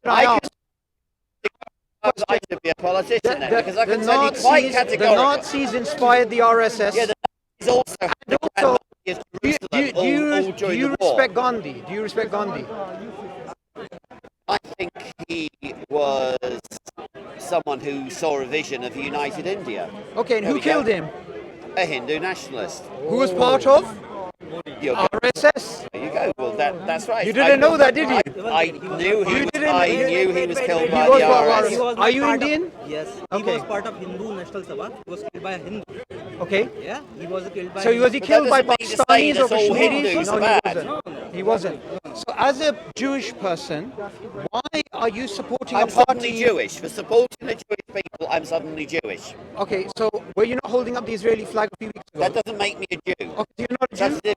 I should be a politician then, because I can tell you quite categorically. The Nazis inspired the RSS. Yeah, the Nazis also had the Grand Mufti of Jerusalem all during the war. Respect Gandhi? Do you respect Gandhi? I think he was someone who saw a vision of a united India. Okay, and who killed him? A Hindu nationalist. Who was part of? RSS. There you go. Well, that's right. You didn't know that, did you? I knew he was killed by the RSS. Are you Indian? Yes. He was part of Hindu National Sabha. He was killed by a Hindu. Okay. Yeah, he was killed by. So was he killed by Pakistanis or Kashmiris? No, he wasn't. So as a Jewish person, why are you supporting a party? I'm suddenly Jewish. For supporting the Jewish people, I'm suddenly Jewish. Okay, so were you not holding up the Israeli flag a few weeks ago? That doesn't make me a Jew. Okay, you're not a Jew?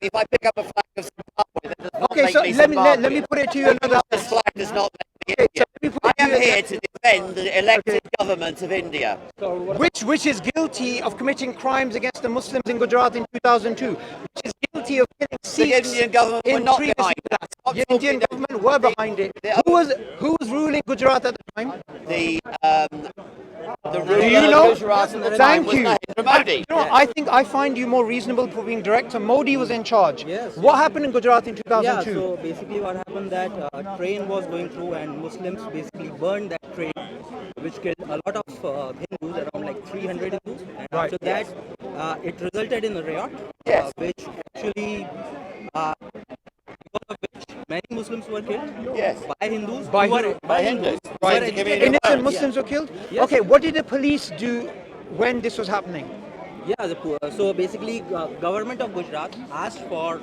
If I pick up a flag of Zimbabwe, that does not okay, so let me put it to you another way. This flag does not make me Indian. I am here to defend the elected government of India. Which is guilty of committing crimes against the Muslims in Gujarat in 2002. Which is guilty of killing Sikhs. The Indian government were not behind that. The Indian government were behind it. Who was ruling Gujarat at the time? The ruler of Gujarat at the time was Narendra Modi. I find you more reasonable for being director. Modi was in charge. Yes. What happened in Gujarat in 2002? Yeah, so basically what happened that a train was going through and Muslims basically burned that train, which killed a lot of Hindus, around like 300 Hindus. And after that, it resulted in a riot, which actually, because of which many Muslims were killed by Hindus. By Hindus. Innocent Muslims were killed? Yes. Okay, what did the police do when this was happening? Yeah, so basically government of Gujarat asked for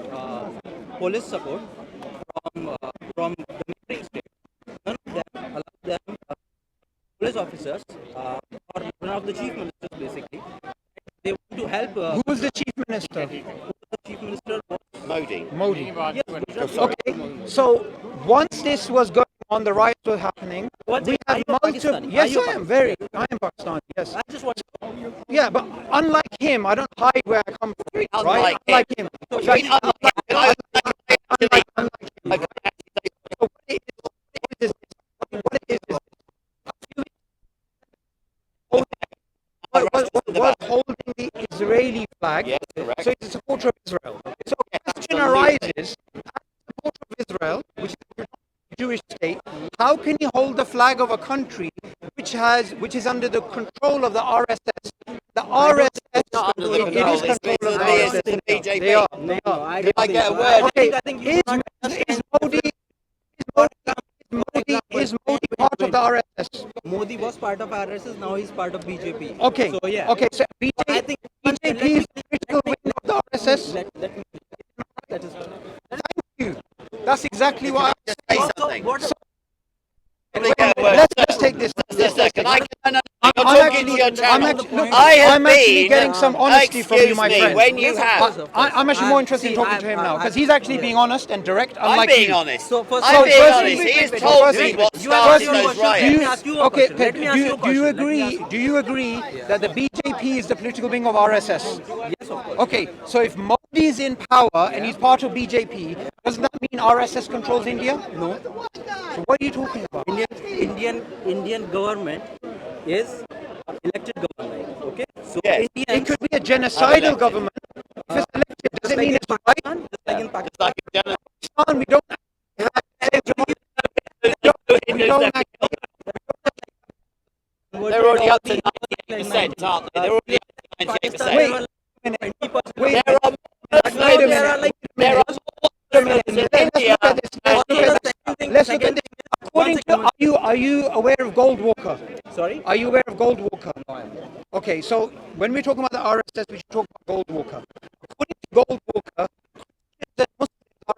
police support from the neighboring state. None of them allowed them police officers or one of the chief ministers basically. They want to help. Who was the chief minister? The chief minister was Modi. Yes, okay, so once this was going on, the riots were happening. We have multiple. Yes, I am Pakistani. Yes. I just want Yeah, but unlike him, I don't hide where I come from. Right? Unlike him. Was holding the Israeli flag, so he's a supporter of Israel. So the question arises, as a supporter of Israel, which is a Jewish state, how can he hold the flag of a country which is under the control of the RSS? The RSS is control of the BJP. They are. I get a word. Okay, is Modi part of the RSS? Modi was part of RSS, now he's part of BJP. Okay. So yeah. Okay, so I think BJP is the critical wing of the RSS. That is Thank you. That's exactly what I say something. Let's take this. I'm actually getting some honesty from you, my friend. When you have, I'm actually more interested in talking to him now because he's actually being honest and direct. I'm being honest. I'm being honest. He has told me what started those riots. Okay, do you agree that the BJP is the political wing of RSS? Yes, of course. Okay, so if Modi is in power and he's part of BJP, doesn't that mean RSS controls India? No. So what are you talking about? Indian government is elected government. Okay, so It could be a genocidal government. If it's elected, does it mean it's right? Just like in Pakistan. Pakistan, we don't They're already up to 98%, aren't they? They're already up to 98%. Wait Let's look at this. According to, are you aware of Goldwalker? Sorry? Are you aware of Goldwalker? Okay, so when we're talking about the RSS, we should talk about Goldwalker. According to Goldwalker, that Muslims are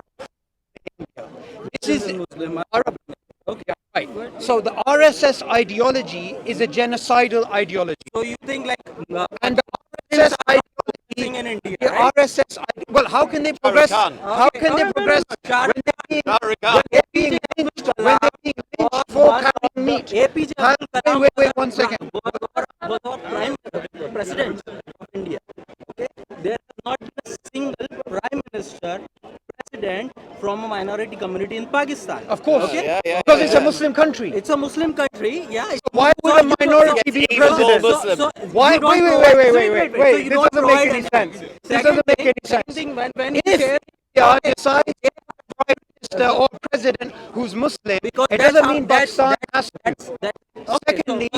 in India. This is Arab. Okay, right. So the RSS ideology is a genocidal ideology. So you think like and the RSS ideology in India, the right? RSS well, how can they progress? How can they progress when they're being lynched for carrying meat? Wait, 1 second. Was our prime president of India. Okay, there has not been a single prime minister, president from a minority minority community in Pakistan. Of course, Okay? because it's a Muslim country. It's a Muslim country. Yeah. Why would a minority be president? Why? Wait. This doesn't make any sense. This doesn't make any sense. When If India decides to have a prime minister or president who's Muslim, it doesn't mean Pakistan has to. Secondly,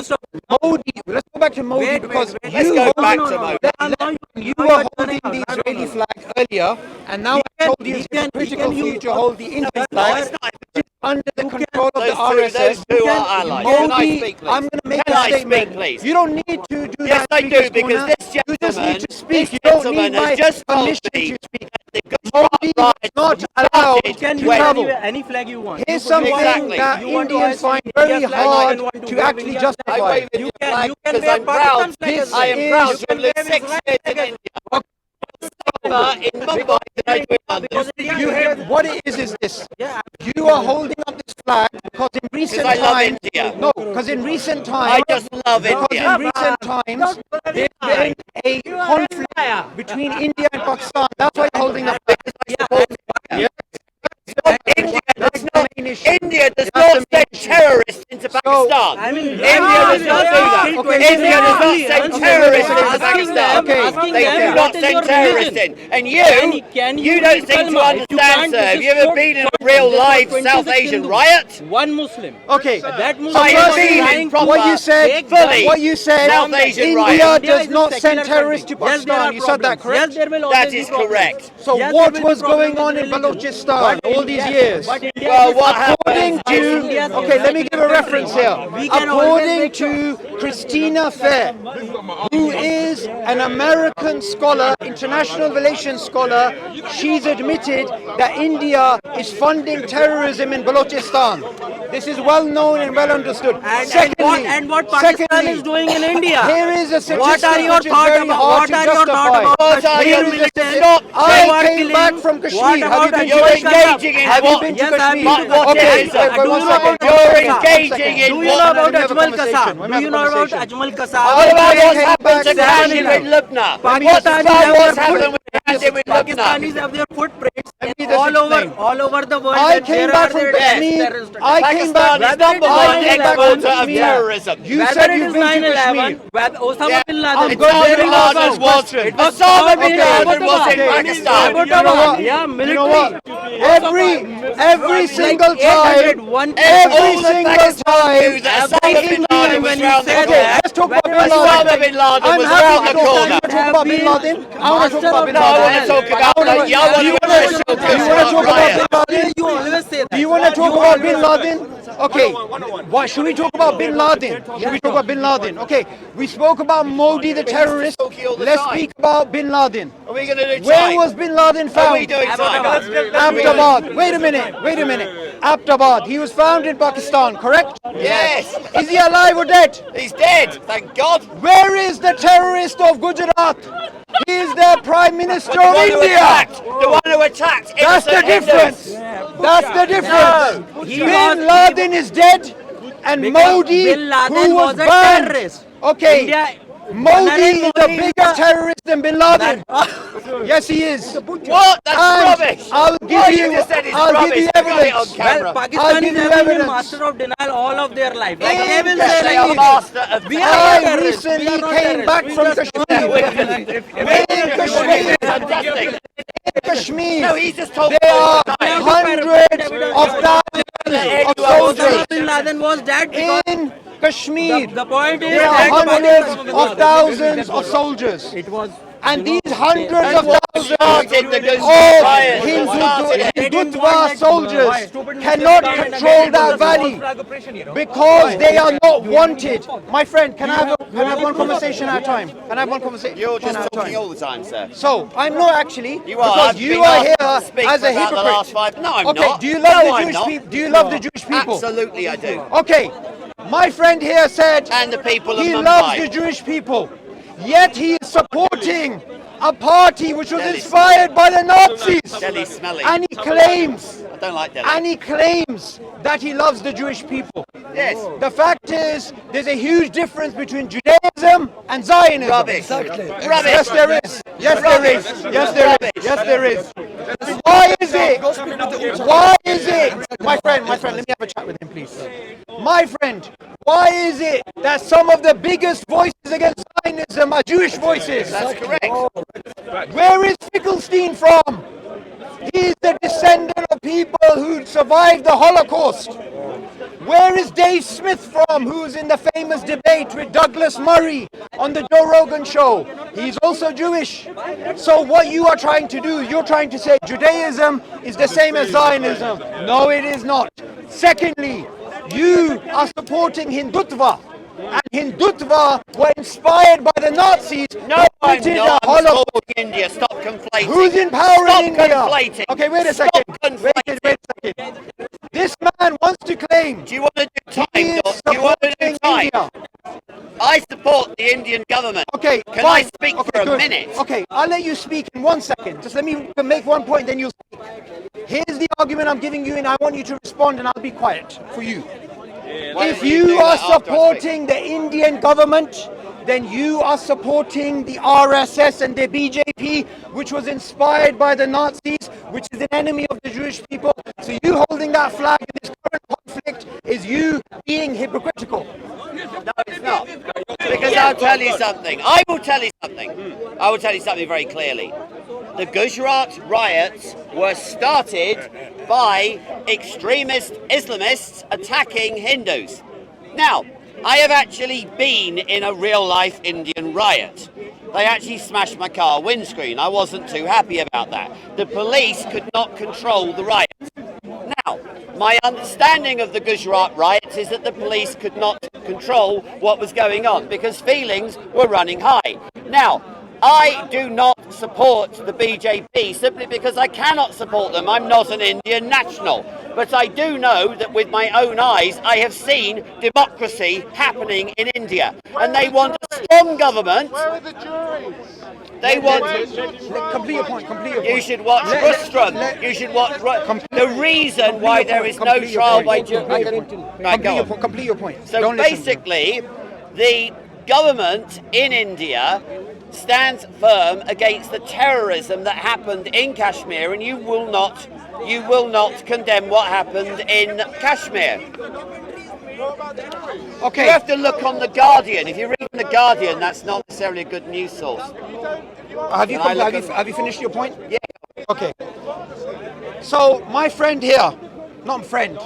Modi. Let's go back to Modi because Let's go back to Modi. you were holding the Israeli flag earlier, and now I told you it's critical for you to hold the Indian flag, which is under the control of the Those RSS. two are allies. Can I Modi, speak, please? I'm going to make Can a I speak, statement. please? You don't need to do Yes, that. I do, speaker's because corner. this You just need to speak. You this don't need gentleman my has just told permission me to speak. the Modi was not allowed to can use travel. any flag you want. Here's You can- something Exactly. that You want to Indians hoist find India's very flag, you hard can want to to wave actually India's justify. I wave You Indian can- flag you can because wear I'm proud. Pakistan's flag as I am well. proud This to have lived 6 years in India. In Mumbai than I do in London. You hear what it is this? Yeah. You are holding up this flag because in recent I love times, India. no, because in recent times, I just love because India. in recent times there's been a conflict between India and Pakistan. That's why you're holding up. Yeah. India That's does the not, main issue. India does That's not the main send issue. terrorists into Pakistan. I mean, India does not do that. Okay, India does not send okay, terrorists okay, into okay, Pakistan. okay. Asking They them, do what not is send your terrorists religion? in. And you don't seem to kalma? If you understand, can't, sir. this Have is you ever for- been in a for- real for live 26 South Asian Hindus. riot? One Muslim. Okay. That Muslim I So have what been you- in proper what you said, fully what you said, South Asian India riot. does is a not secular send terrorists to country. Yes, there Pakistan. are You said that, problems. correct? Yes, there will That always is be problems. correct. So Yes, what there will was be problems going on with in religion. Balochistan all these Yes, years? but India Well, is what According happened to, India's okay, let me give a reference here. We can always According make to Christina Fair, who is an American scholar, international relations scholar, she's admitted that India is funding terrorism in Balochistan. This is well known and well understood. and what Pakistan is doing in India? Here is a statistic What are your which is thoughts very about hard what to are your thoughts justify. about What are Kashmir your militants? Stop. They I were came killing- back from Kashmir. What Have about you been to You're Kashmir? engaging in Have you what? been to Yes, I've Kashmir? been to What Kashmir. is that? Do you know about You're Ajmal engaging in Do you know what? about Let me have a Ajmal conversation. Kasab? Let me Do have you a know about conversation. Ajmal What Kasab? about I what's came happened back to to Kashmir Kashmir. with Lebanon? What's Pakistanis about have what's their happened with Kashmir with Lebanon? Pakistanis have their footprints Let me just all explain. over the world. I and came there back are from their Kashmir. terrorist attacks. I came back. Pakistan is number I one came back exporter from of Kashmir. terrorism. You Whether said it you've is been to 9/11, Kashmir. whether Osama Yeah. bin Laden, I'm going Osama to bin ask Laden this was question. Osama bin Okay. Laden was in Okay. Pakistan. You know what? Yeah, You know what? military. Every single time, one every All the single Pakistan knew time, that Osama bin Laden was when you round the said Okay, corner. let's talk about Bin Osama Laden. bin Laden I'm was happy round to the talk. corner. You want to talk about Bin Laden? I want to talk about Bin No, I Laden. want to talk about I wanna- the I want Do you to wanna- showcase do you want to talk about Bin riots. Laden? You always say that. Do you want to talk about Bin Laden? Okay. Why should we talk about Bin Laden? Should we talk about Bin Laden? Okay. We spoke about Modi the terrorist. Tokyo all the Let's time. speak about Bin Laden. Are we going to do Where time? was Bin Laden Are we found? doing time? Abtabad. Wait a minute. Abtabad. He was found in Pakistan, correct? Yes. Is he alive or dead? He's dead, thank God. Where is the terrorist of Gujarat? He is the Prime Minister The of one who India. attacked. The one who attacked. That's the innocent difference. Hindus. That's the difference. Bin Laden is dead, and Because Modi, Bin Laden who was was a banned. terrorist. Okay, India, Modi is a Modi is bigger a- terrorist than Bin Laden. Yes, he is. What? That's And rubbish. I'll give What you- just said is I'll give rubbish. you I've got it evidence. on camera. Well, I'll give Pakistanis you have been evidence. master of denial all of their life. Like In they will Yes, say they like are this. master of We denial. are I terrorists. We recently are not came terrorists. back We from just Kashmir. In Kashmir, Fantastic. Kashmir, No, he's just told me there all are the time. hundreds of thousands of Osama soldiers bin Laden was dead because in Kashmir. the point is There are that hundreds of thousands of soldiers. it was And these hundreds of thousands Started the good of riots. Started it. Hindutva soldiers cannot control that valley because they are not wanted. My friend, can I have one conversation at a time? Can I have one conversation You're just at a talking time? all the time, sir. So I'm not actually You are. because I've you been are asked here to speak as for a about the last hypocrite. 5. No, I'm Okay, not. do you love No, the I'm Jewish not. people? Do you love the Jewish people? Absolutely, I do. Okay, my friend here said And the people of he Mumbai. loves the Jewish people, yet he is supporting a party which was Delhi inspired by the Nazis. Delhi smelly. And he claims, I don't like Delhi. that he loves the Jewish people. Yes. The fact is, there's a huge difference between Judaism and Zionism. Rubbish. Exactly. Rubbish. Yes, there is. Yes, there is. Yes, there is. Yes, there is. Why is it? Why is it? My friend, let me have a chat with him, please. My friend, why is it that some of the biggest voices against Zionism are Jewish voices? That's correct. Where is Finkelstein from? He is the descendant of people who survived the Holocaust. Where is Dave Smith from, who's in the famous debate with Douglas Murray on the Joe Rogan show? He's also Jewish. So what you are trying to do, you're trying to say Judaism is the same as Zionism. No, it is not. Secondly, you are supporting Hindutva. And Hindutva were inspired by the Nazis. No, I'm committed not. a I'm Holocaust. supporting India. Stop conflating. Who's in power in India? Stop conflating. Okay, wait a Stop second. Wait a second. This man wants to claim Do you want to do time, he is Doc? Do you want to do supporting time? India. I support the Indian government. Okay, Can fine. I speak Okay, for a good. minute? Okay, I'll let you speak in 1 second. Just let me make one point, then you'll speak. Here's the argument I'm giving you, and I want you to respond, and I'll be quiet for you. Why If don't you you do are that after I speak? supporting the Indian government, then you are supporting the RSS and the BJP, which was inspired by the Nazis, which is an enemy of the Jewish people. So you holding that flag in this current conflict is you being hypocritical. No, it's not. Because I'll tell you something. I will tell you something. I will tell you something very clearly. The Gujarat riots were started by extremist Islamists attacking Hindus. Now, I have actually been in a real-life Indian riot. They actually smashed my car windscreen. I wasn't too happy about that. The police could not control the riots. Now, my understanding of the Gujarat riots is that the police could not control what was going on because feelings were running high. Now, I do not support the BJP simply because I cannot support them. I'm not an Indian national. But I do know that with my own eyes, I have seen democracy happening in India. And they want a strong government. Where are the juries? They want... Complete your point. You should watch Rustrum. You should watch... The reason why there is no trial by jury... Right, go on. Complete your point. So Don't listen to him. basically, the government in India stands firm against the terrorism that happened in Kashmir, and you will not condemn what happened in Kashmir. Okay. You have to look on the Guardian. If you read The Guardian, that's not necessarily a good news source. Have you finished your point? Yeah. Okay. So my friend here, not friend.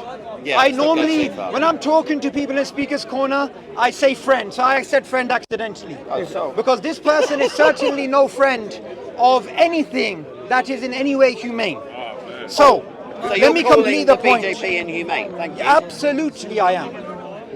Yeah, I it's not normally, good so far. when I'm talking to people in Speaker's Corner, I say friend. So I said friend accidentally. Because this person is certainly no friend of anything that is in any way humane. So let you're me calling complete the the point. BJP inhumane. Thank you. Absolutely, I am.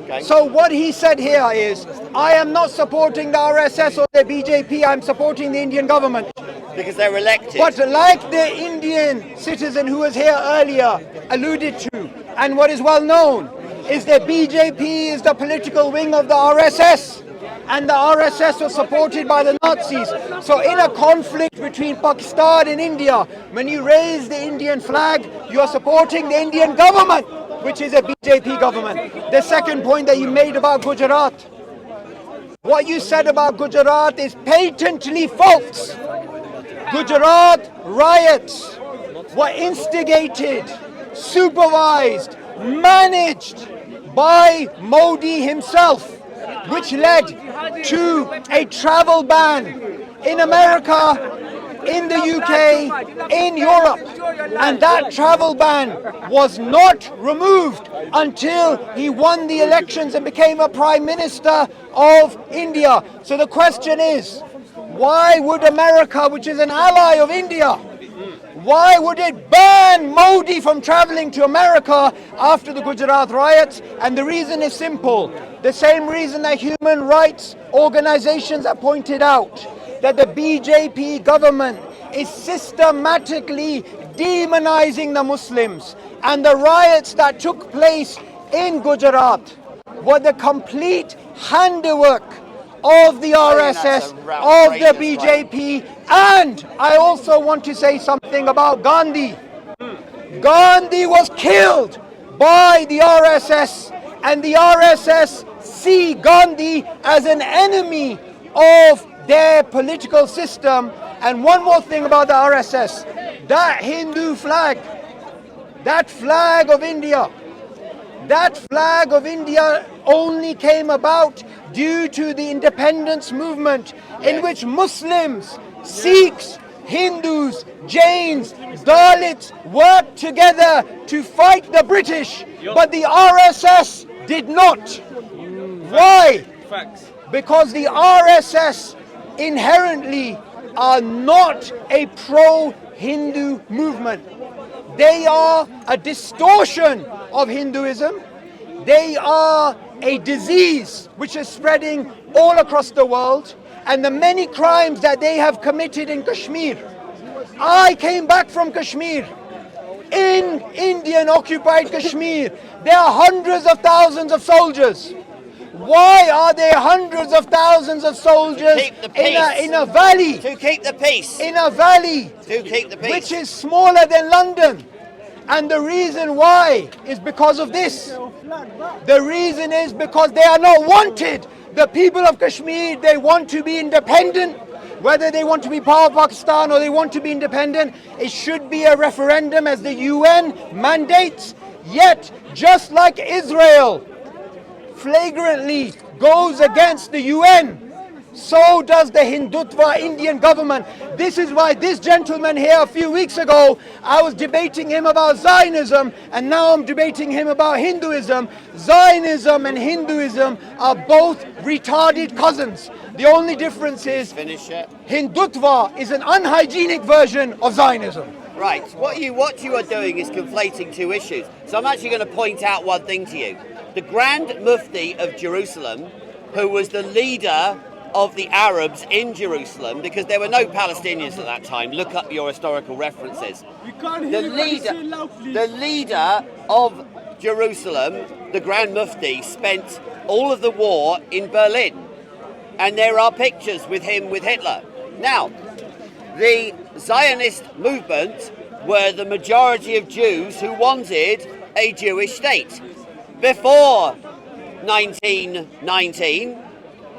Okay. So what he said here is, I am not supporting the RSS or the BJP, I'm supporting the Indian government. Because they're elected. But like the Indian citizen who was here earlier alluded to, and what is well known, is that BJP is the political wing of the RSS. And the RSS was supported by the Nazis. So in a conflict between Pakistan and India, when you raise the Indian flag, you are supporting the Indian government, which is a BJP government. The second point that you made about Gujarat. What you said about Gujarat is patently false. Gujarat riots were instigated, supervised, managed by Modi himself, which led to a travel ban in America, in the UK, in Europe. And that travel ban was not removed until he won the elections and became a Prime Minister of India. So the question is, why would America, which is an ally of India, why would it ban Modi from traveling to America after the Gujarat riots? And the reason is simple. The same reason that human rights organizations have pointed out, that the BJP government is systematically demonizing the Muslims. And the riots that took place in Gujarat were the complete handiwork of the RSS, of the BJP, and I also want to say something about Gandhi. Gandhi was killed by the RSS, and the RSS see Gandhi as an enemy of their political system. And one more thing about the RSS. That Hindu flag, that flag of India, that flag of India only came about due to the independence movement in which Muslims, Sikhs, Hindus, Jains, Dalits worked together to fight the British, but the RSS did not. Why? Facts. Because the RSS inherently are not a pro-Hindu movement. They are a distortion of Hinduism. They are a disease which is spreading all across the world, and the many crimes that they have committed in Kashmir. I came back from Kashmir. In Indian occupied Kashmir, there are hundreds of thousands of soldiers. Why are there hundreds of thousands of soldiers in a valley? To keep the peace. In a valley To keep the peace. which is smaller than London. And the reason why is because of this. The reason is because they are not wanted. The people of Kashmir, they want to be independent. Whether they want to be part of Pakistan or they want to be independent, it should be a referendum as the UN mandates. Yet, just like Israel flagrantly goes against the UN, so does the Hindutva Indian government. This is why this gentleman here a few weeks ago, I was debating him about Zionism, and now I'm debating him about Hinduism. Zionism and Hinduism are both retarded cousins. The only difference is Hindutva is an unhygienic version of Zionism. Right, what you are doing is conflating two issues. So I'm actually going to point out one thing to you. The Grand Mufti of Jerusalem, who was the leader of the Arabs in Jerusalem, because there were no Palestinians at that time. Look up your historical references. The leader of Jerusalem, the Grand Mufti, spent all of the war in Berlin. And there are pictures with him with Hitler. Now, the Zionist movement were the majority of Jews who wanted a Jewish state. Before 1919,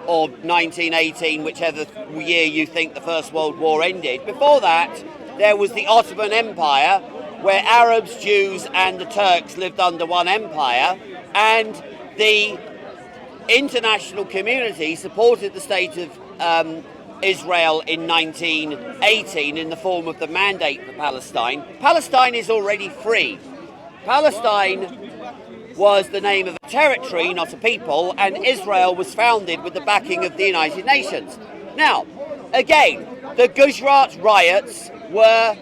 or 1918, whichever year you think the First World War ended. Before that, there was the Ottoman Empire, where Arabs, Jews and the Turks lived under one empire, and the international community supported the state of Israel in 1918 in the form of the Mandate for Palestine. Palestine is already free. Palestine was the name of a territory, not a people, and Israel was founded with the backing of the United Nations. Now, again, the Gujarat riots were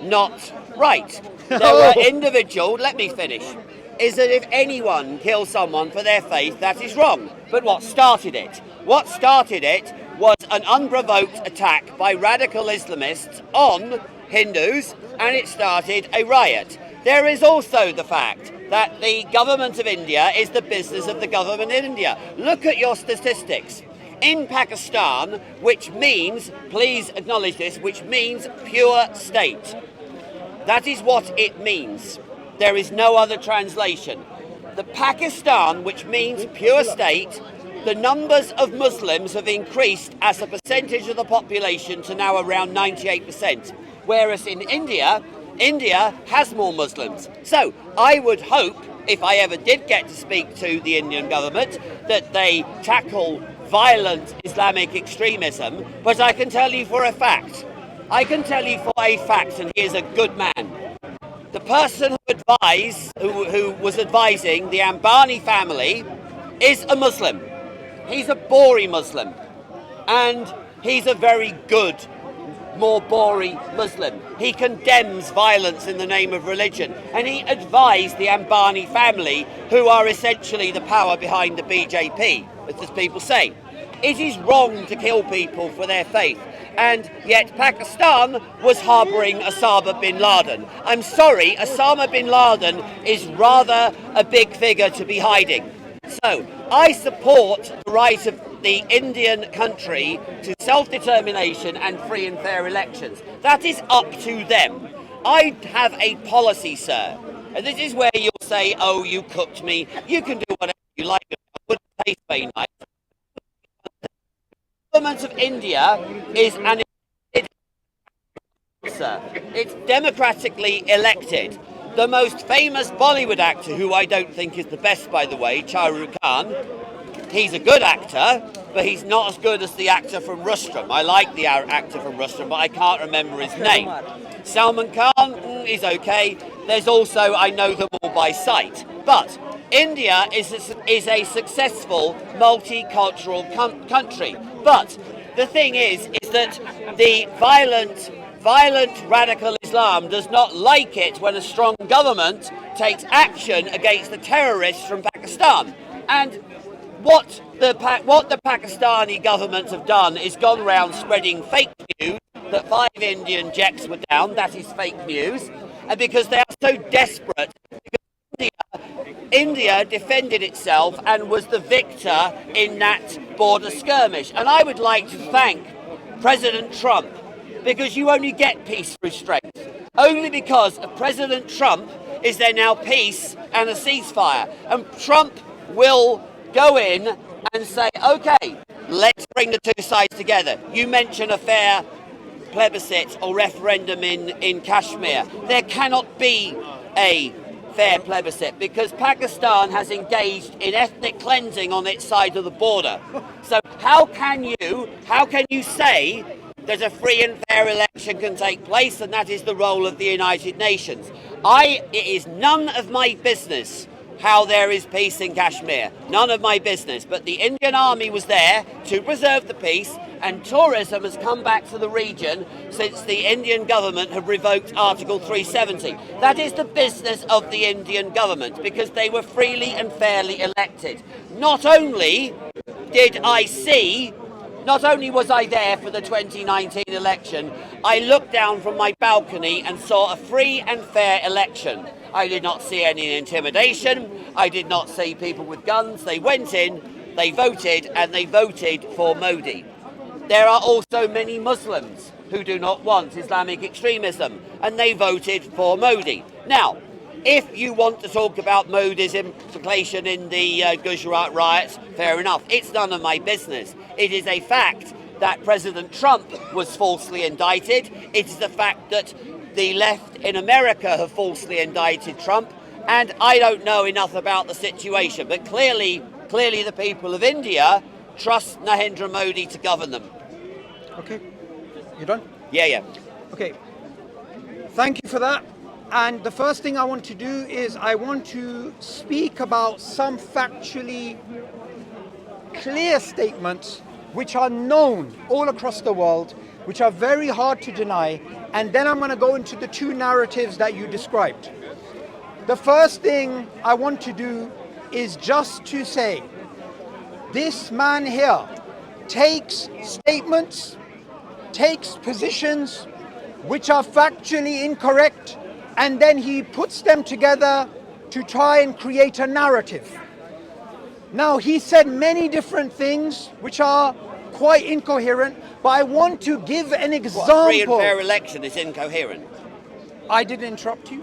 not right. There were individual, let me finish, is that if anyone kills someone for their faith, that is wrong. But what started it? What started it was an unprovoked attack by radical Islamists on Hindus, and it started a riot. There is also the fact that the government of India is the business of the government in India. Look at your statistics. In Pakistan, which means, please acknowledge this, which means pure state. That is what it means. There is no other translation. The Pakistan, which means pure state, the numbers of Muslims have increased as a percentage of the population to now around 98%. Whereas in India has more Muslims. So I would hope, if I ever did get to speak to the Indian government, that they tackle violent Islamic extremism. But I can tell you for a fact, and he is a good man, the person who was advising the Ambani family is a Muslim. He's a Bori Muslim, and he's a very good, more Bori Muslim. He condemns violence in the name of religion, and he advised the Ambani family, who are essentially the power behind the BJP, as people say. It is wrong to kill people for their faith, and yet Pakistan was harbouring Osama bin Laden. I'm sorry, Osama bin Laden is rather a big figure to be hiding. So, I support the right of the Indian country to self-determination and free and fair elections. That is up to them. I have a policy, sir. And this is where you'll say, oh, you cooked me. You can do whatever you like. It wouldn't taste very nice. The government of India is an sir. it's democratically elected. The most famous Bollywood actor, who I don't think is the best, by the way, Shah Rukh Khan, he's a good actor, but he's not as good as the actor from Rustrum. I like the actor from Rustrum, but I can't remember his name. Salman Khan is okay. There's also, I know them all by sight. But India is a successful multicultural country. But the thing is that the violent radical Islam does not like it when a strong government takes action against the terrorists from Pakistan. And what the Pakistani government have done is gone around spreading fake news that 5 Indian jets were down. That is fake news. And because they are so desperate, India defended itself and was the victor in that border skirmish. And I would like to thank President Trump, because you only get peace through strength. Only because of President Trump is there now peace and a ceasefire. And Trump will go in and say, okay, let's bring the two sides together. You mention a fair plebiscite or referendum in Kashmir. There cannot be a fair plebiscite because Pakistan has engaged in ethnic cleansing on its side of the border. So how can you say that a free and fair election can take place, and that is the role of the United Nations? It is none of my business how there is peace in Kashmir. None of my business. But the Indian army was there to preserve the peace, and tourism has come back to the region since the Indian government have revoked Article 370. That is the business of the Indian government, because they were freely and fairly elected. Not only was I there for the 2019 election, I looked down from my balcony and saw a free and fair election. I did not see any intimidation. I did not see people with guns. They went in, they voted, and they voted for Modi. There are also many Muslims who do not want Islamic extremism, and they voted for Modi. Now, if you want to talk about Modi's implication in the Gujarat riots, fair enough. It's none of my business. It is a fact that President Trump was falsely indicted. It is the fact that the left in America have falsely indicted Trump. And I don't know enough about the situation, but clearly the people of India trust Narendra Modi to govern them. Okay. You done? Yeah. Okay. Thank you for that. And the first thing I want to do is I want to speak about some factually clear statements which are known all across the world, which are very hard to deny, and then I'm going to go into the two narratives that you described. The first thing I want to do is just to say, this man here takes statements, takes positions which are factually incorrect, and then he puts them together to try and create a narrative. Now, he said many different things which are quite incoherent, but I want to give an example. What, free and fair election is incoherent? I didn't interrupt you.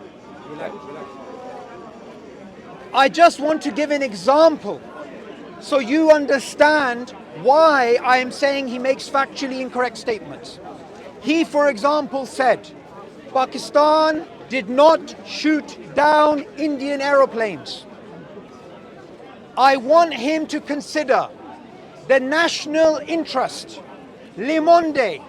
I just want to give an example so you understand why I am saying he makes factually incorrect statements. He, for example, said Pakistan did not shoot down Indian aeroplanes. I want him to consider the national interest, Le Monde,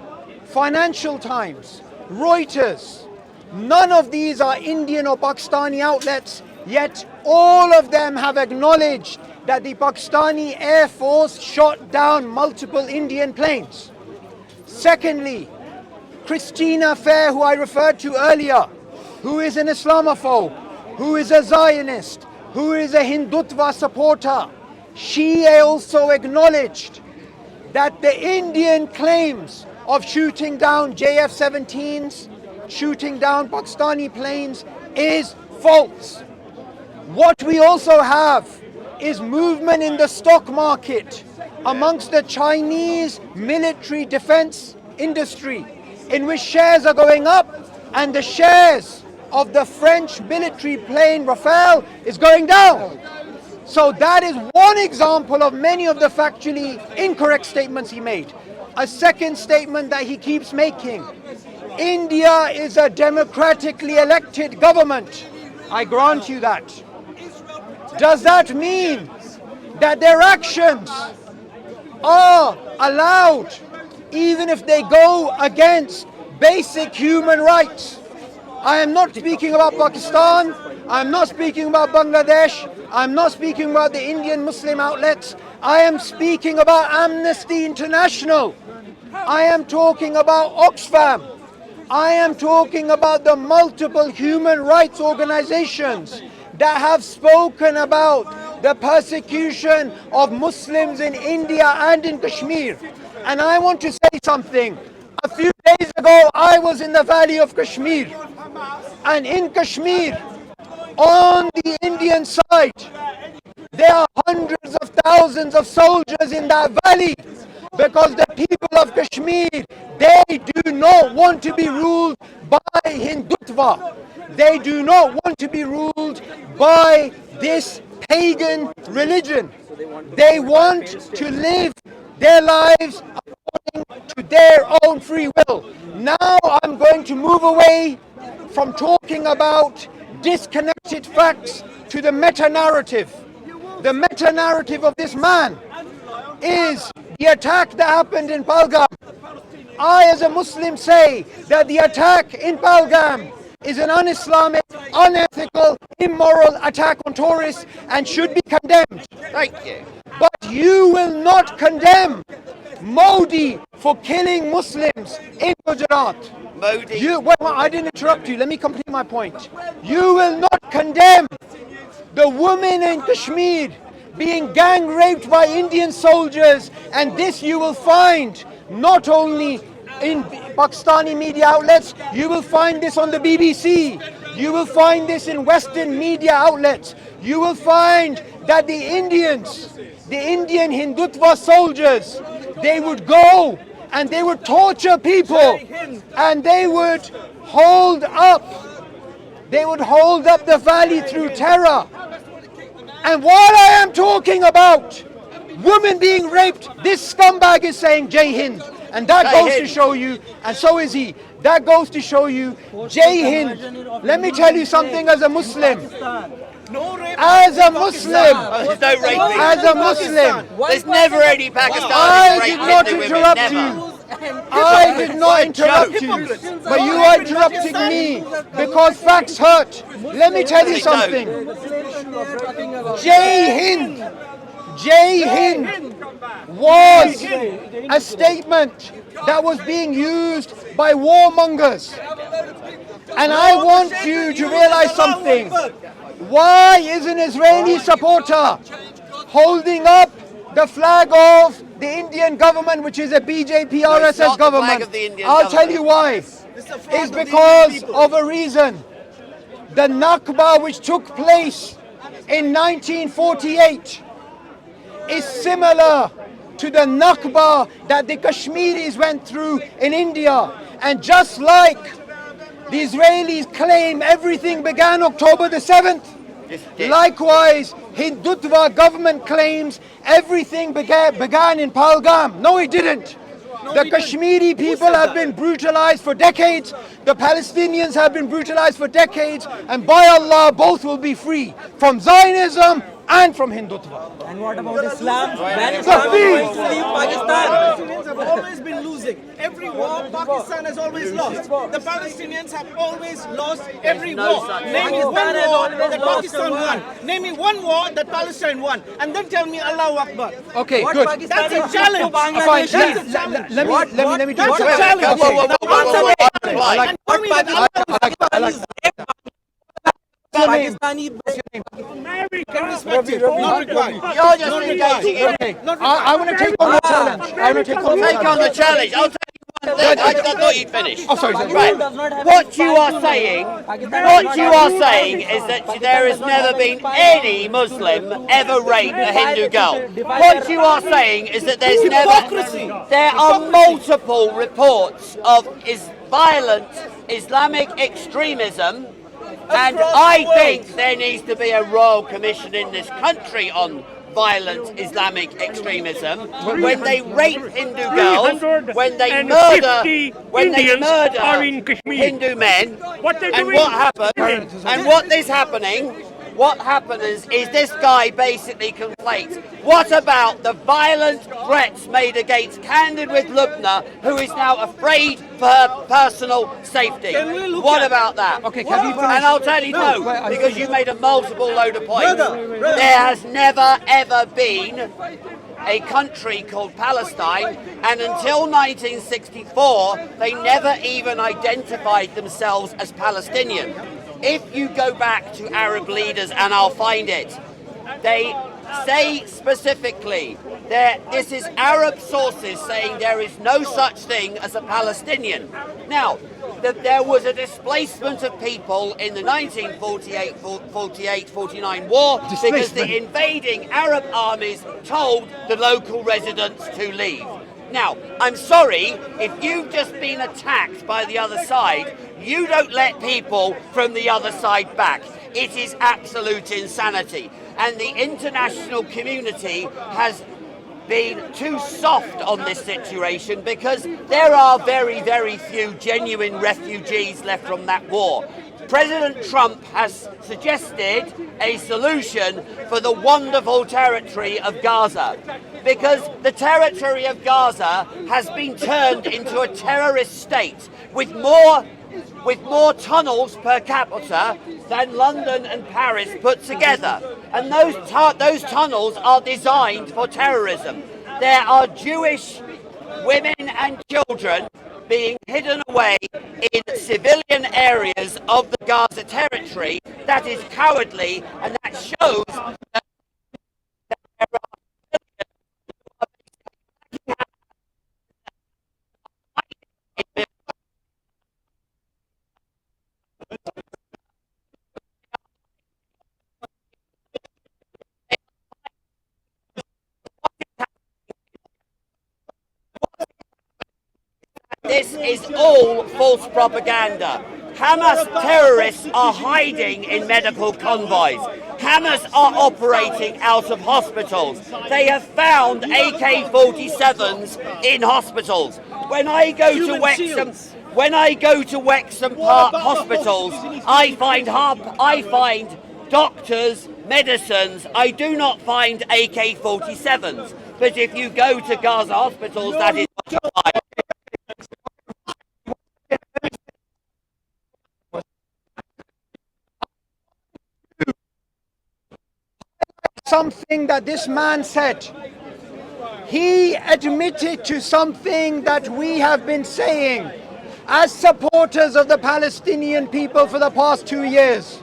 Financial Times, Reuters. None of these are Indian or Pakistani outlets, yet all of them have acknowledged that the Pakistani Air Force shot down multiple Indian planes. Secondly, Christina Fair, who I referred to earlier, who is an Islamophobe, who is a Zionist, who is a Hindutva supporter, she also acknowledged that the Indian claims of shooting down JF-17s, shooting down Pakistani planes, is false. What we also have is movement in the stock market amongst the Chinese military defense industry, in which shares are going up, and the shares of the French military plane Rafale is going down. So that is one example of many of the factually incorrect statements he made. A second statement that he keeps making India is a democratically elected government. I grant you that. Does that mean that their actions are allowed even if they go against basic human rights? I am not speaking about Pakistan, I'm not speaking about Bangladesh, I'm not speaking about the Indian Muslim outlets, I am speaking about Amnesty International, I am talking about Oxfam, I am talking about the multiple human rights organizations that have spoken about the persecution of Muslims in India and in Kashmir. And I want to say something. A few days ago, I was in the valley of Kashmir. And in Kashmir, on the Indian side, there are hundreds of thousands of soldiers in that valley because the people of Kashmir, they do not want to be ruled by Hindutva. They do not want to be ruled by this pagan religion. They want to live their lives according to their own free will. Now I'm going to move away from talking about disconnected facts to the meta-narrative. The meta-narrative of this man is the attack that happened in Pahalgam. I as a Muslim say that the attack in Pahalgam is an un-Islamic, unethical, immoral attack on tourists and should be condemned. Thank you. But you will not condemn Modi for killing Muslims in Gujarat. Modi. I didn't interrupt you. Let me complete my point. You will not condemn the women in Kashmir being gang raped by Indian soldiers, and this you will find not only in Pakistani media outlets, you will find this on the BBC, you will find this in Western media outlets, you will find that the Indian Hindutva soldiers, they would go and they would torture people and they would hold up the valley through terror. And while I am talking about women being raped, this scumbag is saying Jai Hind. And that goes to show you, and so is he, that goes to show you, Jai Hind. Let me tell you something as a Muslim. As a Muslim, There's never any Pakistani I rape did not Hindu women, interrupt never. you. I did not interrupt you, but you are interrupting me because facts hurt. Let me tell you something. Jai Hind was a statement that was being used by warmongers. And I want you to realize something. Why is an Israeli supporter holding up the flag of the Indian government, which is a BJP RSS government? I'll tell you why. It's because of a reason. The Nakba, which took place in 1948, is similar to the Nakba that the Kashmiris went through in India. And just like the Israelis claim everything began October the 7th, likewise Hindutva government claims everything began in Pahalgam. No, it didn't. The Kashmiri people have been brutalized for decades. The Palestinians have been brutalized for decades. And by Allah, both will be free from Zionism and from Hindutva. And what about Islam? When Islam Islam is is going to leave Pakistan? Palestinians have always been losing. Every war, Pakistan has always lost. The Palestinians have always lost every war. Name me one war that Pakistan won. Name me one war that Palestine won. And then tell me Allahu Akbar. Okay, What good. Pakistan That's a is challenge. to Bangladesh Fine. is? Let me do That's a it. challenge. Okay. Whoa. And tell me that Allah Pakistani can respect it. Not required. You're just engaging in Okay. I want to take on the challenge. I want to take on the Take on the challenge. challenge. I'll tell you one thing. I thought you'd finish. Oh, sorry. Right. What you are saying is that there has never been any Muslim ever raped a Hindu girl. What you are saying is that there are multiple reports of violent Islamic extremism And I think there needs to be a royal commission in this country on violent Islamic extremism when they rape Hindu girls, when they murder Hindu men, and what happens? And what happens is this guy basically conflates. What about the violent threats made against Candid with Lubna, who is now afraid for her personal safety? What about that? Okay, can you finish? And I'll tell you no, because you made a multiple load of points. There has never ever been a country called Palestine, and until 1964 they never even identified themselves as Palestinian. If you go back to Arab leaders, and I'll find it, they say specifically that this is Arab sources saying there is no such thing as a Palestinian. Now, there was a displacement of people in the 1948-49 war because the invading Arab armies told the local residents to leave. Now, I'm sorry, if you've just been attacked by the other side, you don't let people from the other side back. It is absolute insanity. And the international community has been too soft on this situation because there are very, very few genuine refugees left from that war. President Trump has suggested a solution for the wonderful territory of Gaza, because the territory of Gaza has been turned into a terrorist state with more tunnels per capita than London and Paris put together. And those tunnels are designed for terrorism. There are Jewish women and children being hidden away in civilian areas of the Gaza territory. That is cowardly, and that shows that there are this is all false propaganda. Hamas terrorists are hiding in medical convoys. Hamas are operating out of hospitals. They have found AK-47s in hospitals. When I go to Wexham Park hospitals, I find doctors, medicines. I do not find AK-47s. But if you go to Gaza hospitals, that is what you find. Something that this man said. He admitted to something that we have been saying as supporters of the Palestinian people for the past 2 years.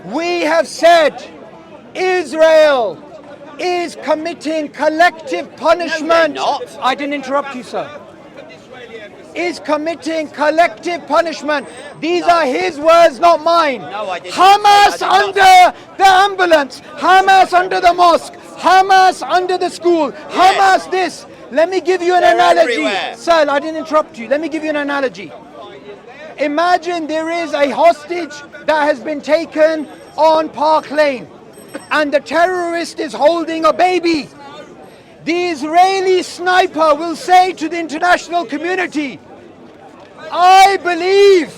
We have said Israel is committing collective punishment. No, they're not. I didn't interrupt you, sir. Is committing collective punishment. These are his words, not mine. No, I didn't. Hamas under the ambulance, Hamas under the mosque, Hamas under the school, Hamas this. Let me give you an analogy. Everywhere. Sir, I didn't interrupt you. Let me give you an analogy. Imagine there is a hostage that has been taken on Park Lane and the terrorist is holding a baby. The Israeli sniper will say to the international community, I believe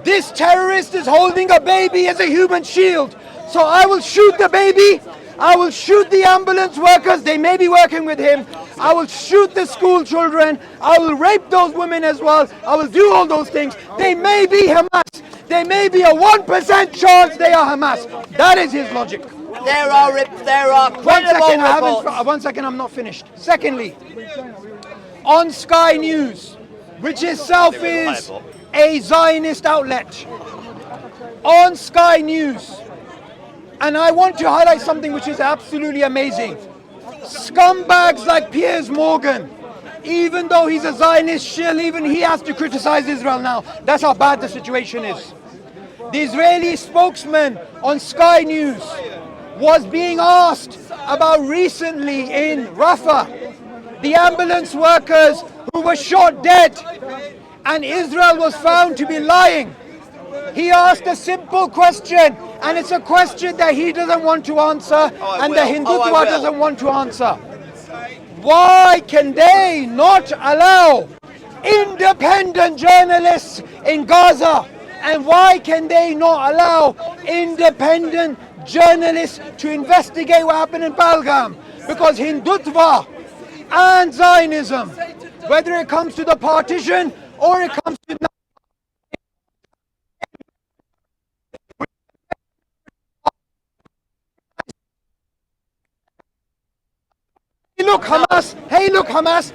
this terrorist is holding a baby as a human shield, so I will shoot the baby, I will shoot the ambulance workers, they may be working with him, I will shoot the school children, I will rape those women as well, I will do all those things. They may be Hamas, there may be a 1% chance they are Hamas. That is his logic. There are credible reports. One second, I'm not finished. Secondly, on Sky News, which itself is a Zionist outlet, on Sky News, and I want to highlight something which is absolutely amazing. Scumbags like Piers Morgan, even though he's a Zionist shill, even he has to criticize Israel now. That's how bad the situation is. The Israeli spokesman on Sky News was being asked about recently in Rafah, the ambulance workers who were shot dead, and Israel was found to be lying. He asked a simple question, and it's a question that he doesn't want to answer, and the Hindutva doesn't want to answer. Why can they not allow independent journalists in Gaza? And why can they not allow independent journalists to investigate what happened in Pahalgam? Because Hindutva and Zionism, whether it comes to the partition or it comes to hey look Hamas,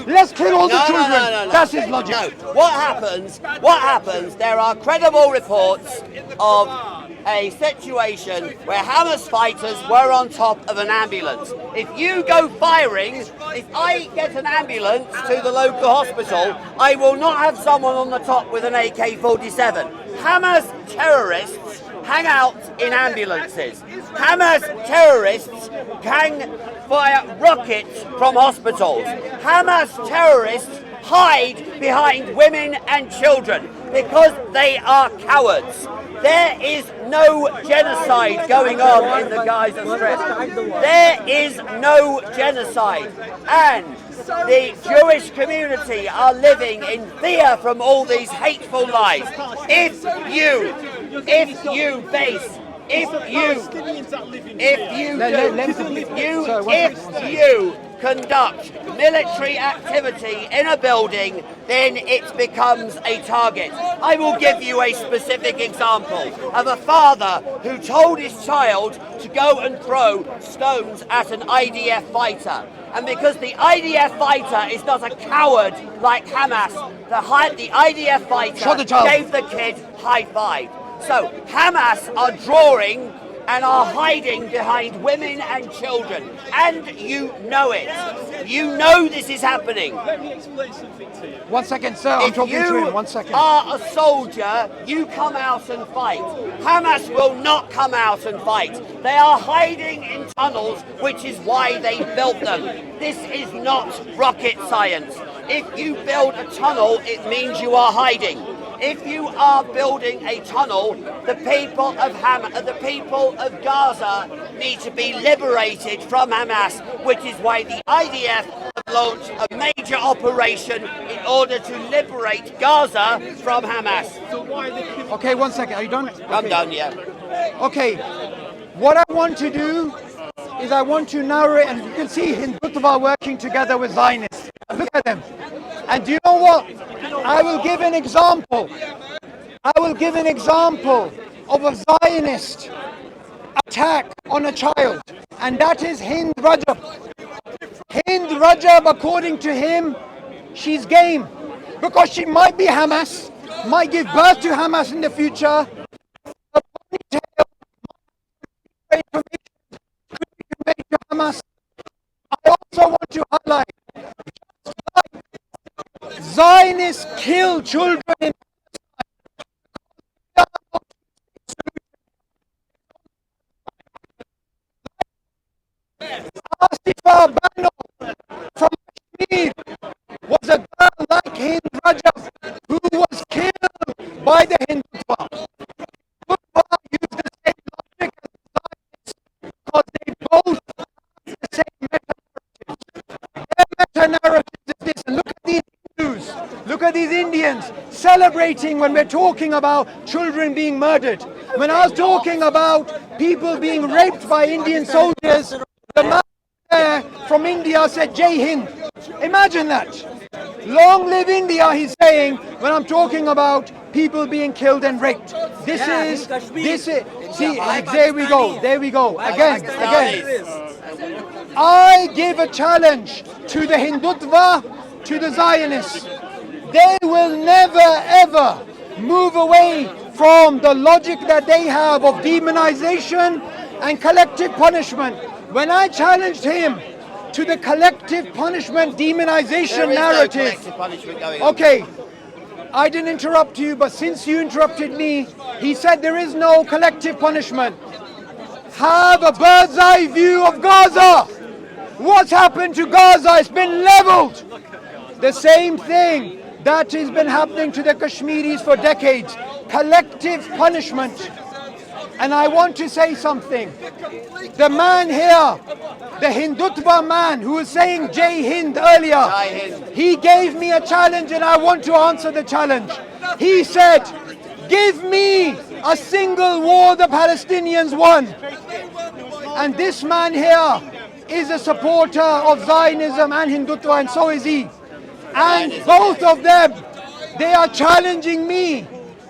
let's kill all the children. That's his logic. No. What happens, there are credible reports of a situation where Hamas fighters were on top of an ambulance. If you go firing, if I get an ambulance to the local hospital, I will not have someone on the top with an AK-47. Hamas terrorists hang out in ambulances. Hamas terrorists can fire rockets from hospitals. Hamas terrorists hide behind women and children because they are cowards. There is no genocide going on in the Gaza Strip. There is no genocide. And the Jewish community are living in fear from all these hateful lies. If you conduct military activity in a building, then it becomes a target. I will give you a specific example of a father who told his child to go and throw stones at an IDF fighter. And because the IDF fighter is not a coward like Hamas, the IDF fighter gave the kid high five. So Hamas are drawing and are hiding behind women and children. And you know it. You know this is happening. Let me explain something to you. 1 second, sir. I'm talking to him. 1 second. If you are a soldier, you come out and fight. Hamas will not come out and fight. They are hiding in tunnels, which is why they built them. This is not rocket science. If you build a tunnel, it means you are hiding. If you are building a tunnel, the people of Gaza need to be liberated from Hamas, which is why the IDF have launched a major operation in order to liberate Gaza from Hamas. Okay, 1 second. Are you done? I'm done, yeah. Okay, what I want to do is I want to narrow it, and you can see Hindutva working together with Zionists. Look at them. And do you know what? I will give an example. Of a Zionist attack on a child, and that is Hind Rajab. Hind Rajab, according to him, she's game because she might be Hamas, might give birth to Hamas in the future. A ponytail information could be conveyed to Hamas. I also want to highlight, Zionists kill children in Asifa Bano from Kashmir was a girl like Hind Rajab who was killed by the Hindutva. Hindutva use the same logic as the Zionists because they both have the same meta-narratives. Their meta-narrative is this. And look at these Hindus, look at these Indians celebrating when we're talking about children being murdered. When I was talking about people being raped by Indian soldiers, the man there from India said Jai Hind. Imagine that. Long live India, he's saying, when I'm talking about people being killed and raped. This is, see, there we go, again. I give a challenge to the Hindutva, to the Zionists. They will never ever move away from the logic that they have of demonization and collective punishment. When I challenged him to the collective punishment demonization narrative, okay, I didn't interrupt you, but since you interrupted me, he said there is no collective punishment. Have a bird's eye view of Gaza. What's happened to Gaza? It's been leveled. The same thing that has been happening to the Kashmiris for decades. Collective punishment. And I want to say something. The man here, the Hindutva man who was saying Jai Hind earlier, he gave me a challenge and I want to answer the challenge. He said, give me a single war the Palestinians won. And this man here is a supporter of Zionism and Hindutva, and so is he. And both of them, they are challenging me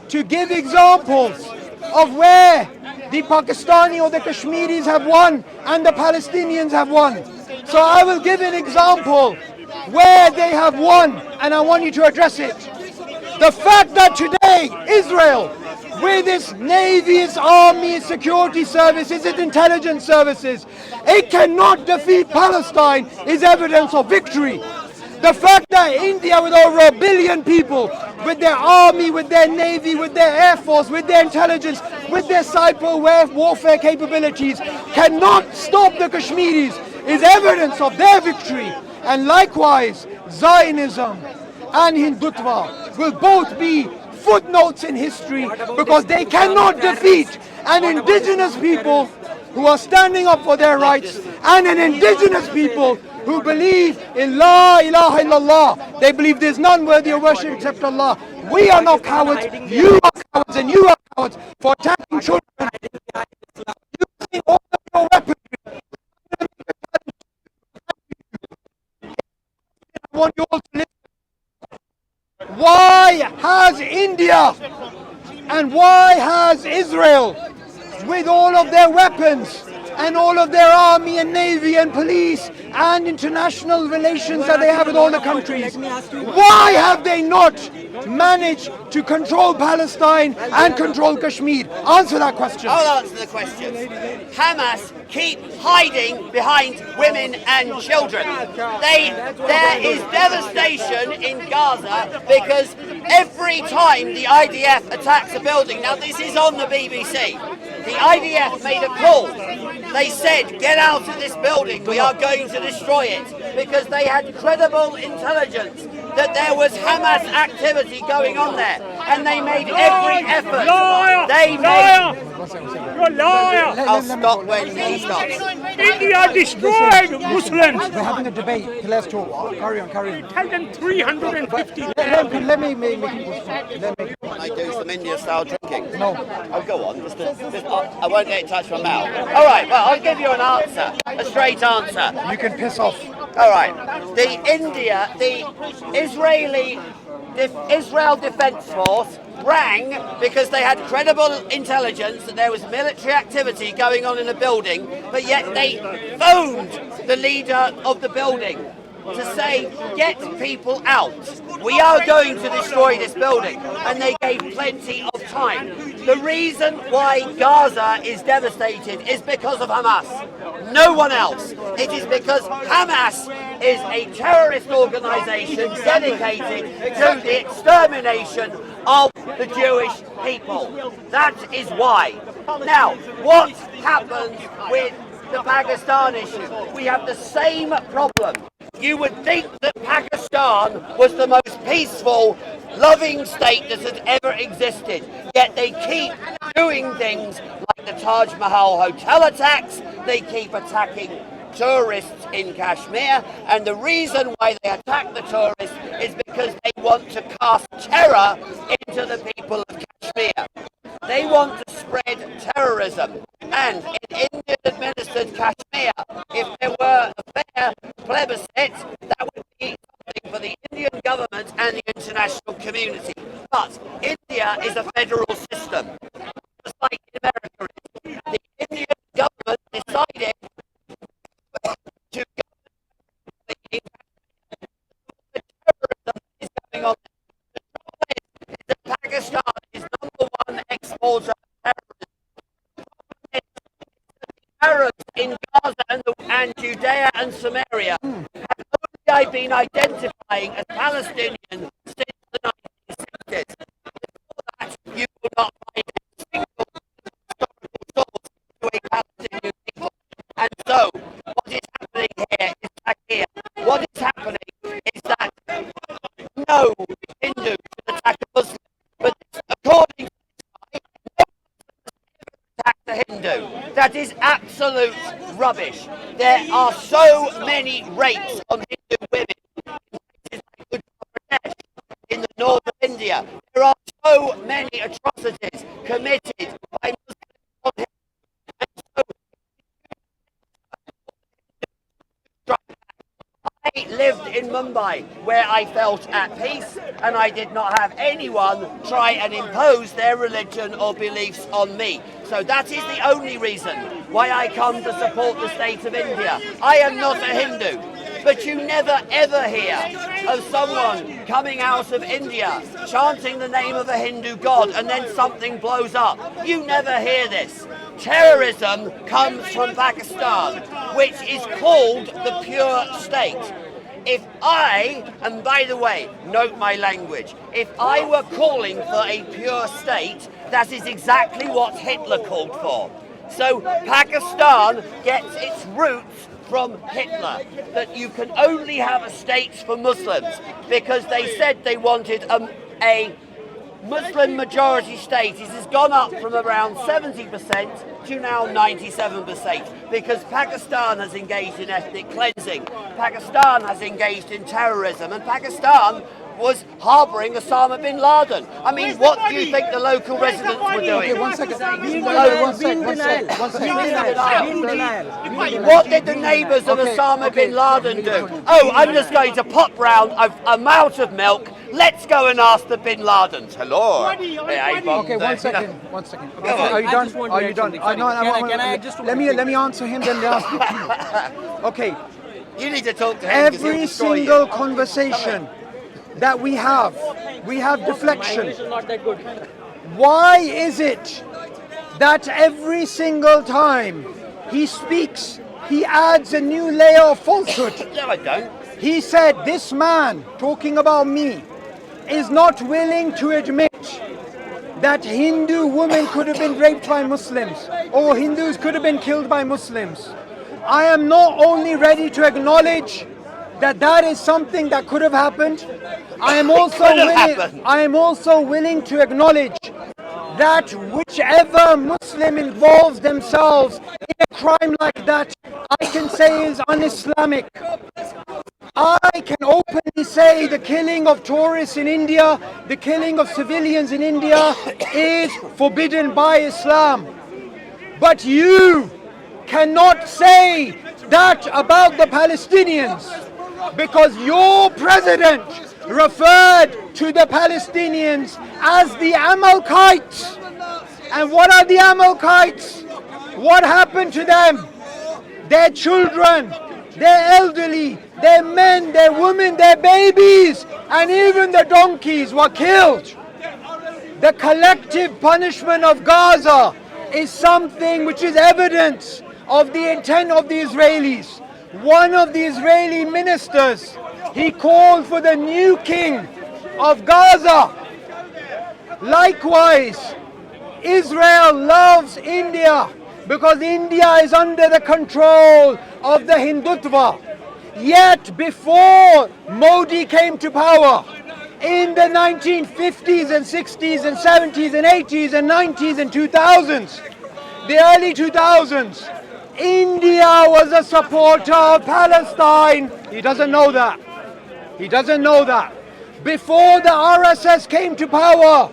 to give examples of where the Pakistani or the Kashmiris have won and the Palestinians have won. So I will give an example where they have won, and I want you to address it. The fact that today Israel, with its navy, its army, its security services, its intelligence services, it cannot defeat Palestine is evidence of victory. The fact that India, with over 1 billion people, with their army, with their navy, with their air force, with their intelligence, with their cyber warfare capabilities, cannot stop the Kashmiris is evidence of their victory. And likewise, Zionism and Hindutva will both be footnotes in history because they cannot defeat an indigenous people who are standing up for their rights and an indigenous people who believe in La ilaha illallah. They believe there's none worthy of worship except Allah. We are not cowards, you are cowards, and you are cowards for attacking children. Using all of your weaponry. I want you all to listen. Why has India and why has Israel, with all of their weapons and all of their army and navy and police and international relations that they have with all the countries, why have they not managed to control Palestine and control Kashmir? Answer that question. I'll answer the question. Hamas keep hiding behind women and children. There is devastation in Gaza because every time the IDF attacks a building, now this is on the BBC, the IDF made a call. They said, get out of this building, we are going to destroy it, because they had credible intelligence that there was Hamas activity going on there, and they made every effort. Liar! They Liar! made... You're a liar! I'll stop when he stops. India destroyed Muslims! We're having a debate. Let's talk. Carry on, carry on. Tell them 350. Let me make it. I do some India-style drinking. No. Oh, go on. I won't let it touch my mouth. All right. Well, I'll give you an answer, a straight answer. You can piss off. All right. The Israel Defense Force rang because they had credible intelligence that there was military activity going on in the building, but yet they phoned the leader of the building to say, get people out. We are going to destroy this building. And they gave plenty of time. The reason why Gaza is devastated is because of Hamas. No one else. It is because Hamas is a terrorist organization dedicated to the extermination of the Jewish people. That is why. Now, what happens with the Pakistan issue? We have the same problem. You would think that Pakistan was the most peaceful, loving state that had ever existed. Yet they keep doing things like the Taj Mahal hotel attacks. They keep attacking tourists in Kashmir. And the reason why they attack the tourists is because they want to cast terror into the people of Kashmir. They want to spread terrorism. And in Indian-administered Kashmir, if there were a fair plebiscite, that would be something for the Indian government and the international community. But India is a federal system, just like in America is. The Indian government decided to govern the terrorism is going on. The trouble is that Pakistan is #1 exporter of terrorism. Arabs in Gaza and Judea and Samaria have only been identifying as Palestinian since the 1960s. Before that, you will not find a single historical source to a Palestinian people. And so, what is happening here is that what is happening is that no absolute rubbish. There are so many rapes on Hindu women in the north of India. There are so many atrocities committed by Muslims on Hindu. I lived in Mumbai where I felt at peace and I did not have anyone try and impose their religion or beliefs on me. So that is the only reason why I come to support the state of India. I am not a Hindu, but you never ever hear of someone coming out of India chanting the name of a Hindu god and then something blows up. You never hear this. Terrorism comes from Pakistan, which is called the pure state. If I, and by the way, note my language, if I were calling for a pure state, that is exactly what Hitler called for. So Pakistan gets its roots from Hitler, that you can only have a state for Muslims, because they said they wanted a Muslim majority state. It has gone up from around 70% to now 97%, because Pakistan has engaged in ethnic cleansing, Pakistan has engaged in terrorism, and Pakistan was harbouring Osama bin Laden. I mean, what do you think the local residents were doing? Okay, one second. What did the neighbours of Osama bin Laden do? Oh, I'm just going to pop round. I'm out of milk. Let's go and ask the bin Ladens. Hello. Okay, one second. Okay, are you done? Are you done? Let me answer him, then ask you. Okay. You need to talk to him. Every single conversation that we have deflection. Why is it that every single time he speaks, he adds a new layer of falsehood? No, I don't. He said, this man, talking about me, is not willing to admit that Hindu women could have been raped by Muslims, or Hindus could have been killed by Muslims. I am not only ready to acknowledge that that is something that could have happened, I am also willing to acknowledge that whichever Muslim involves themselves in a crime like that, I can say is un-Islamic. I can openly say the killing of tourists in India, the killing of civilians in India is forbidden by Islam. But you cannot say that about the Palestinians, because your president referred to the Palestinians as the Amalekites. And what are the Amalekites? What happened to them? Their children, their elderly, their men, their women, their babies, and even the donkeys were killed. The collective punishment of Gaza is something which is evidence of the intent of the Israelis. One of the Israeli ministers, he called for the new king of Gaza. Likewise, Israel loves India because India is under the control of the Hindutva. Yet before Modi came to power, in the 1950s and 60s and 70s and 80s and 90s and 2000s, the early 2000s, India was a supporter of Palestine. He doesn't know that. He doesn't know that. Before the RSS came to power,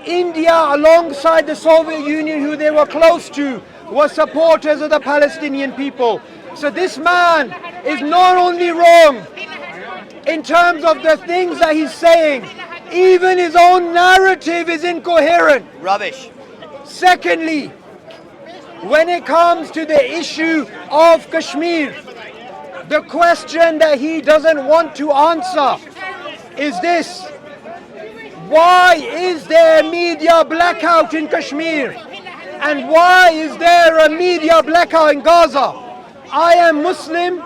India, alongside the Soviet Union, who they were close to, were supporters of the Palestinian people. So this man is not only wrong in terms of the things that he's saying, even his own narrative is incoherent. Rubbish. Secondly, when it comes to the issue of Kashmir, the question that he doesn't want to answer is this: why is there a media blackout in Kashmir? And why is there a media blackout in Gaza? I am Muslim.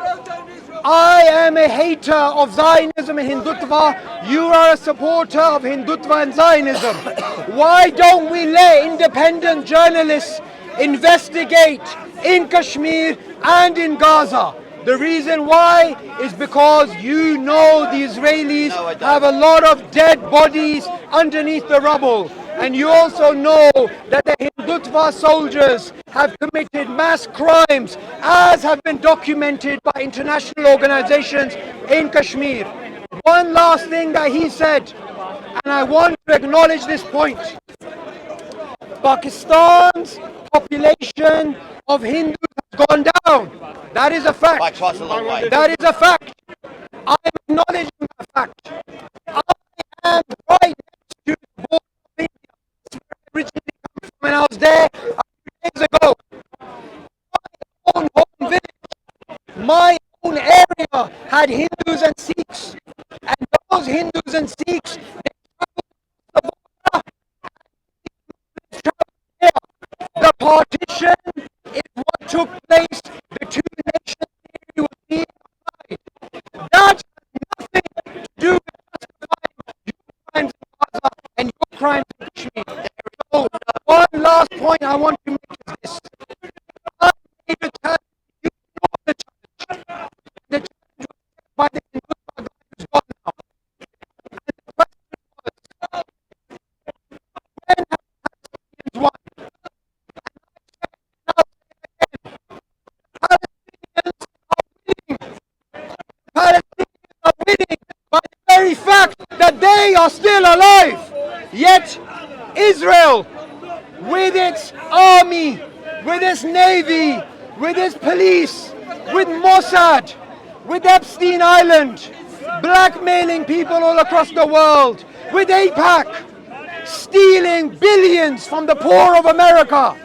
I am a hater of Zionism and Hindutva. You are a supporter of Hindutva and Zionism. Why don't we let independent journalists investigate in Kashmir and in Gaza? The reason why is because you know the Israelis have a lot of dead bodies underneath the rubble. And you also know that the Hindutva soldiers have committed mass crimes, as have been documented by international organizations in Kashmir. One last thing that he said, and I want to acknowledge this point. Pakistan's population of Hindus has gone down. That is a fact. By quite a long way. That is a fact. I am acknowledging that fact. I am right next to the border of India. That's where I originally come from, and I was there a few days ago. My own home village, my own area had Hindus and Sikhs. And those Hindus and Sikhs, they traveled across the border. The partition is what took place. The two nation theory was being applied. That has nothing to do with justifying your crimes in Gaza and your crimes in Kashmir. So, one last point I want to make is this. I made a challenge. You know the challenge. The challenge was set by the Hindutva guy who's gone now. And the question was, when have Palestinians won? Palestinians are winning by the very fact that they are still alive. Yet Israel, with its army, with its navy, with its police, with Mossad, with Epstein Island, blackmailing people all across the world, with AIPAC, stealing billions from the poor of America.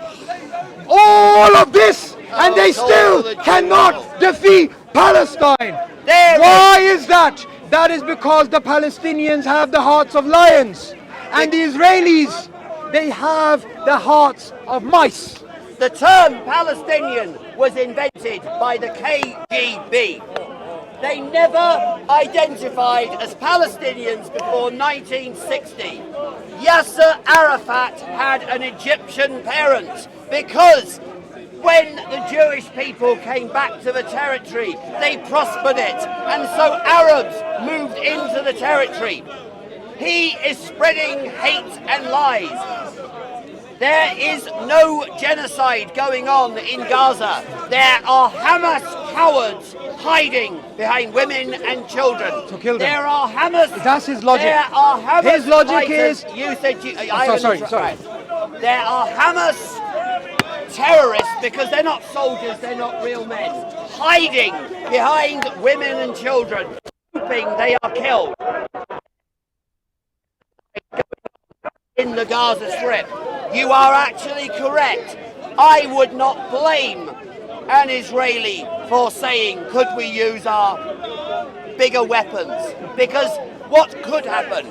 All of this, and they still cannot defeat Palestine. Why is that? That is because the Palestinians have the hearts of lions, and the Israelis, they have the hearts of mice. The term Palestinian was invented by the KGB. They never identified as Palestinians before 1960. Yasser Arafat had an Egyptian parent because when the Jewish people came back to the territory, they prospered it, and so Arabs moved into the territory. He is spreading hate and lies. There is no genocide going on in Gaza. There are Hamas cowards hiding behind women and children. To kill them. There are Hamas. That's his logic. There are Hamas. His logic fighters. is. You said you. Sorry. There are Hamas terrorists, because they're not soldiers, they're not real men, hiding behind women and children, hoping they are killed in the Gaza Strip. You are actually correct. I would not blame an Israeli for saying, could we use our bigger weapons? Because what could happen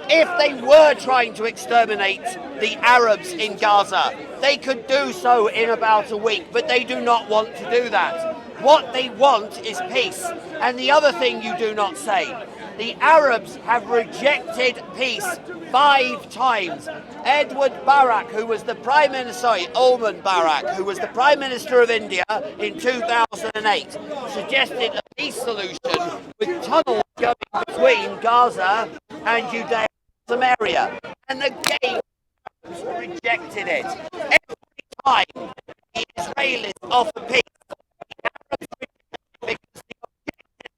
if they were trying to exterminate the Arabs in Gaza? They could do so in about a week, but they do not want to do that. What they want is peace. And the other thing you do not say, the Arabs have rejected peace 5 times. Edward Barak, who was the Prime Minister, Ulman Barak, who was the Prime Minister of India in 2008, suggested a peace solution with tunnels going between Gaza and Judea and Samaria. And the Arabs rejected it. Every time the Israelis offer peace, the Arabs reject it because the objective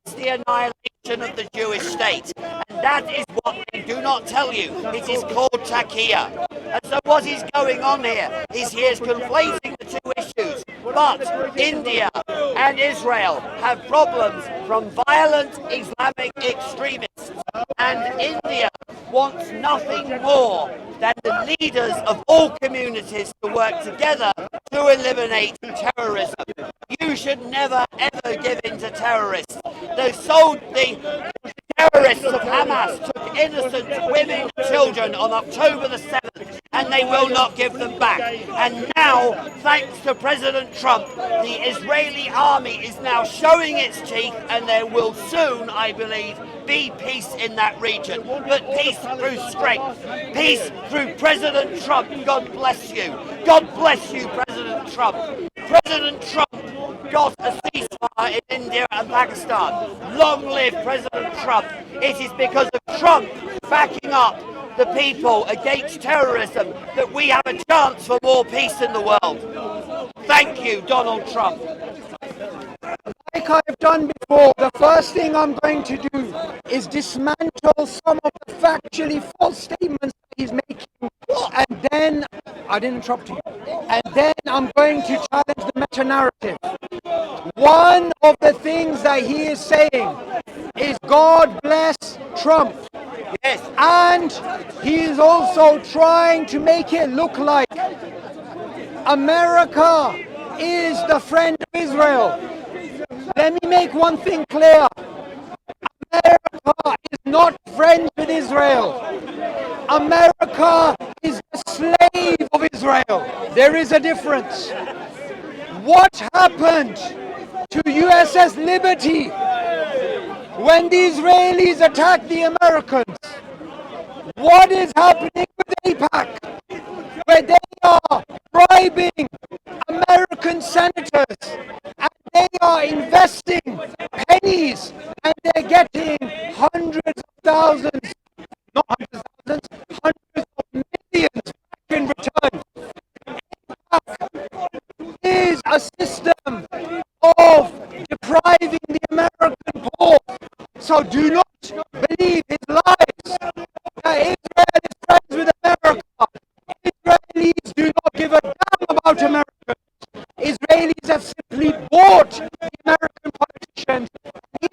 is the annihilation of the Jewish state. And that is what they do not tell you. It is called Taqiyya. And so what is going on here is he is conflating the two issues. But India and Israel have problems from violent Islamic extremists. And India wants nothing more than the leaders of all communities to work together to eliminate terrorism. You should never ever give in to terrorists. The terrorists of Hamas took innocent women and children on October the 7th, and they will not give them back. And now, thanks to President Trump, the Israeli army is now showing its teeth, and there will soon, I believe, be peace in that region. But peace through strength. Peace through President Trump. God bless you. God bless you, President Trump. President Trump got a ceasefire in India and Pakistan. Long live President Trump. It is because of Trump backing up the people against terrorism, that we have a chance for more peace in the world. Thank you, Donald Trump. Like I've done before, the first thing I'm going to do is dismantle some of the factually false statements that he's making, and then, I didn't interrupt you, and then I'm going to challenge the meta-narrative. One of the things that he is saying is God bless Trump. Yes. And he is also trying to make it look like America is the friend of Israel. Let me make one thing clear. America is not friends with Israel. America is the slave of Israel. There is a difference. What happened to USS Liberty when the Israelis attacked the Americans? What is happening with AIPAC, where they are bribing American senators and they are investing pennies and they're getting hundreds of thousands, not hundreds of thousands, hundreds of millions back in return. AIPAC is a system of depriving the American poor. So do not believe his lies that Israel is friends with America. Israelis do not give a damn about Americans. Israelis have simply bought the American politicians.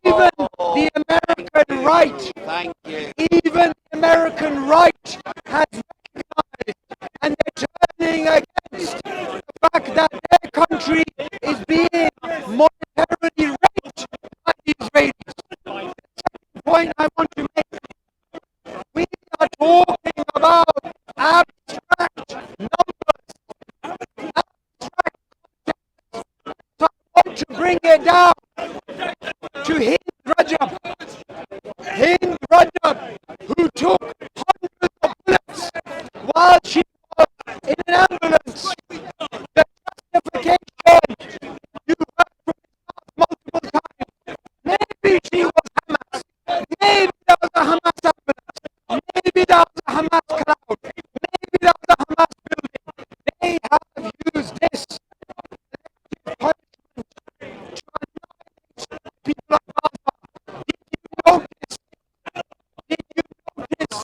Even the American right, Thank you. even the American right has recognized, and they're turning against the fact that their country is being monetarily raped by the Israelis. The second point I want to make, we are talking about abstract numbers, abstract concepts. So I want to bring it down to Hind Rajab. Hind Rajab, who took hundreds of bullets while she was in an ambulance. The justification, you heard from multiple times, maybe she was Hamas, maybe that was a Hamas ambulance, maybe that was a Hamas cloud, maybe that was a Hamas building. They have used this punishment to annihilate people of Gaza. Did you notice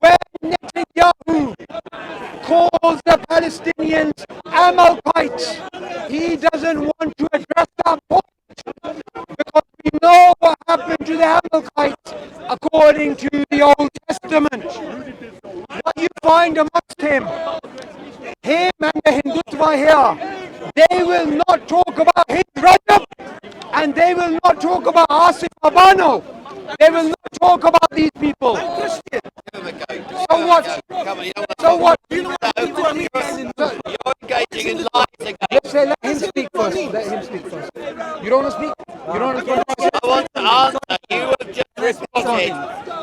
when Netanyahu calls the Palestinians Amalekites, he doesn't want to address that point because we know what happened to the Amalekites according to the Old Testament. What you find amongst him and the Hindutva here, they will not talk about Hind Rajab and they will not talk about Asif Abano. They will not talk about these people. So what? So what? You're engaging in lies again. Let him speak first. Let him speak first. You don't want to speak? You don't want to speak? I want to answer.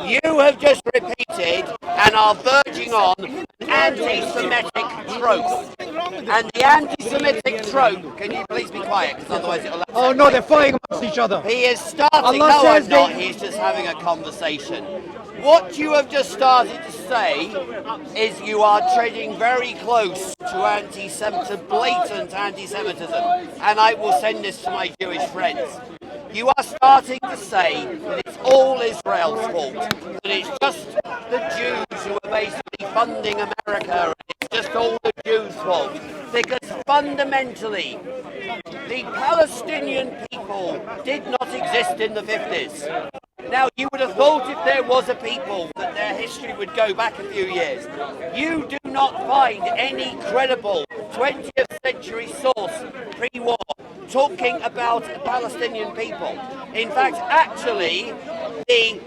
You have just repeated and are verging on an anti-Semitic trope. And the anti-Semitic trope, can you please be quiet, because otherwise it'll... Oh no, they're fighting amongst each other. He is starting... Allah no, says I'm not. they- He's just having a conversation. What you have just started to say is you are treading very close to blatant anti-Semitism. And I will send this to my Jewish friends. You are starting to say that it's all Israel's fault, that it's just the Jews who are basically funding America, and it's just all the Jews' fault. Because fundamentally, the Palestinian people did not exist in the 50s. Now, you would have thought if there was a people that their history would go back a few years. You do not find any credible 20th century source pre-war talking about the Palestinian people. In fact, actually, the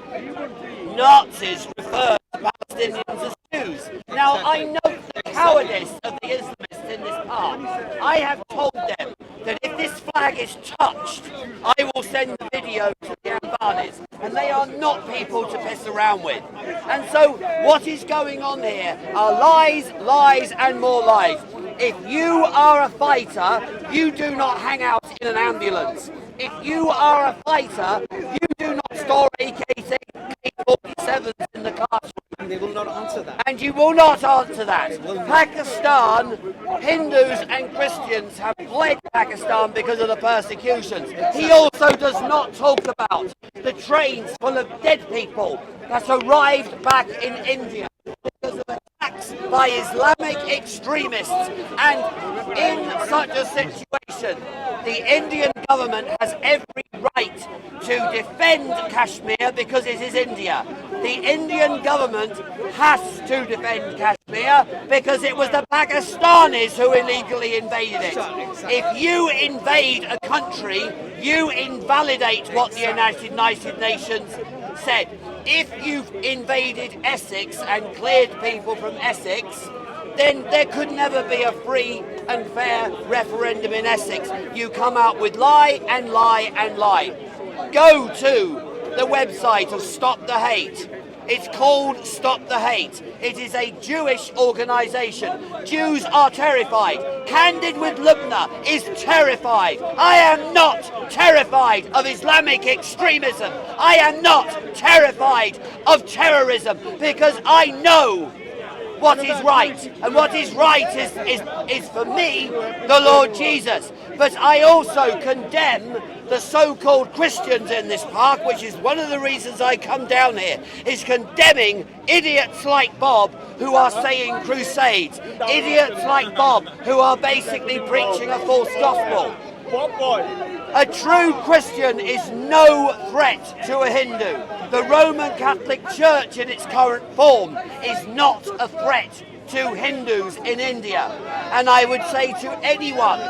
Nazis referred to Palestinians as Jews. Now, I note the cowardice of the Islamists in this part. I have told them that if this flag is touched, I will send the video to the Ambanis, and they are not people to piss around with. And so, what is going on here are lies, lies, and more lies. If you are a fighter, you do not hang out in an ambulance. If you are a fighter, you do not store AK-47 sevens in the classroom. And they will not answer that. And you will not answer that. Pakistan, Hindus and Christians have fled Pakistan because of the persecutions. He also does not talk about the trains full of dead people that arrived back in India because of attacks by Islamic extremists. And in such a situation, the Indian government has every right to defend Kashmir because it is India. The Indian government has to defend Kashmir because it was the Pakistanis who illegally invaded it. If you invade a country, you invalidate what the United Nations said. If you've invaded Essex and cleared people from Essex, then there could never be a free and fair referendum in Essex. You come out with lie and lie and lie. Go to the website of Stop the Hate. It's called Stop the Hate. It is a Jewish organisation. Jews are terrified. Candid with Lubna is terrified. I am not terrified of Islamic extremism. I am not terrified of terrorism because I know what is right, and what is right is for me the Lord Jesus. But I also condemn the so-called Christians in this park, which is one of the reasons I come down here, is condemning idiots like Bob who are saying crusades, idiots like Bob who are basically preaching a false gospel. A true Christian is no threat to a Hindu. The Roman Catholic Church in its current form is not a threat to Hindus in India. And I would say to anyone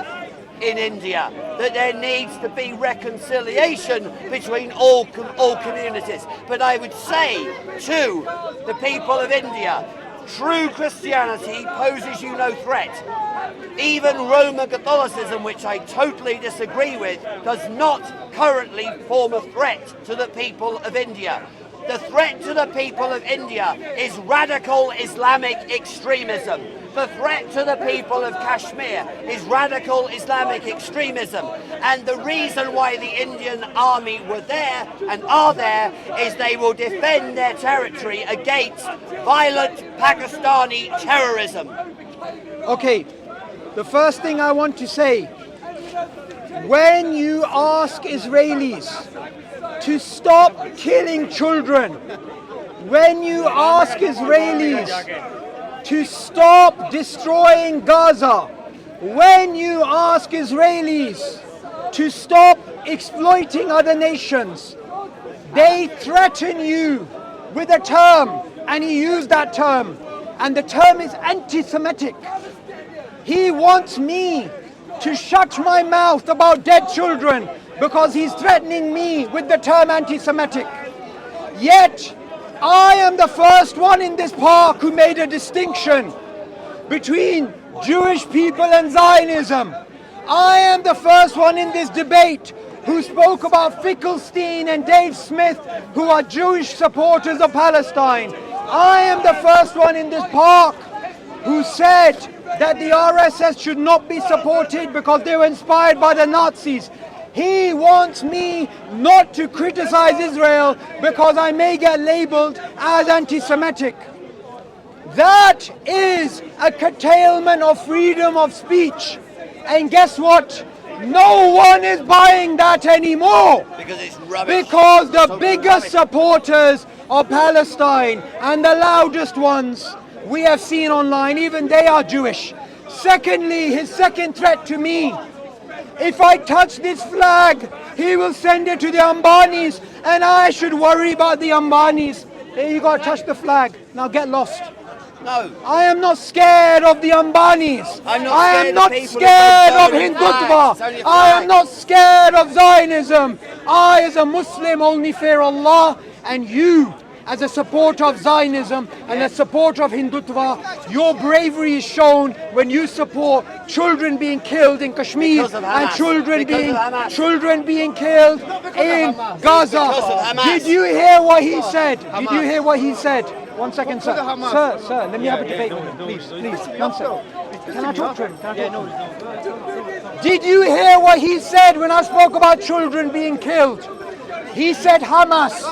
in India that there needs to be reconciliation between all communities. But I would say to the people of India, true Christianity poses you no threat. Even Roman Catholicism, which I totally disagree with, does not currently form a threat to the people of India. The threat to the people of India is radical Islamic extremism. The threat to the people of Kashmir is radical Islamic extremism. And the reason why the Indian army were there and are there is they will defend their territory against violent Pakistani terrorism. Okay, the first thing I want to say, when you ask Israelis to stop killing children, when you ask Israelis to stop destroying Gaza, when you ask Israelis to stop exploiting other nations, they threaten you with a term, and he used that term, and the term is anti-Semitic. He wants me to shut my mouth about dead children because he's threatening me with the term anti-Semitic. Yet, I am the first one in this park who made a distinction between Jewish people and Zionism. I am the first one in this debate who spoke about Finkelstein and Dave Smith, who are Jewish supporters of Palestine. I am the first one in this park who said that the RSS should not be supported because they were inspired by the Nazis. He wants me not to criticize Israel because I may get labeled as anti-Semitic. That is a curtailment of freedom of speech. And guess what? No one is buying that anymore. Because it's rubbish. Because the biggest supporters of Palestine and the loudest ones we have seen online, even they are Jewish. Secondly, his second threat to me, if I touch this flag, he will send it to the Ambanis, and I should worry about the Ambanis. Hey, you gotta touch the flag. Now get lost. No. I am not scared of the Ambanis. I am not scared of Hindutva. I am not scared of Zionism. I, as a Muslim, only fear Allah, and you, as a supporter of Zionism and a supporter of Hindutva, your bravery is shown when you support children being killed in Kashmir and children being killed in Gaza. Did you hear what he said? Did you hear what he said? 1 second, sir. Sir, let me have a debate with him, please. 1 second. Can I talk to him? Did you hear what he said when I spoke about children being killed? He said Hamas.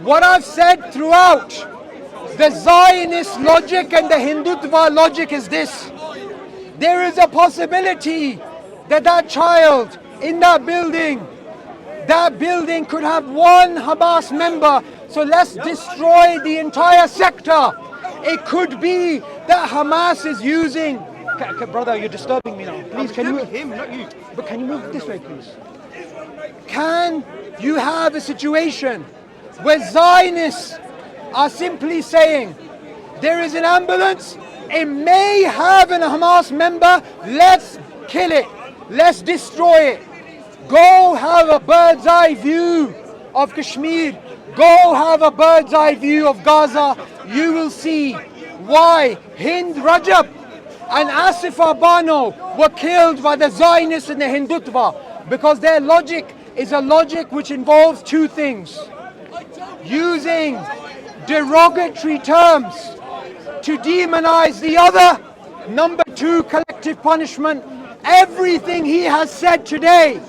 What I've said throughout, the Zionist logic and the Hindutva logic is this. There is a possibility that that child in that building could have one Hamas member, so let's destroy the entire sector. It could be that Hamas is using... Brother, you're disturbing me now. Please, can you... him, not you. But can you move this way, please? Can you have a situation where Zionists are simply saying, there is an ambulance, it may have a Hamas member, let's kill it, let's destroy it. Go have a bird's eye view of Kashmir, go have a bird's eye view of Gaza, you will see why Hind Rajab and Asifa Bano were killed by the Zionists and the Hindutva, because their logic is a logic which involves two things. Using derogatory terms to demonize the other. Number two, collective punishment. Everything he has said today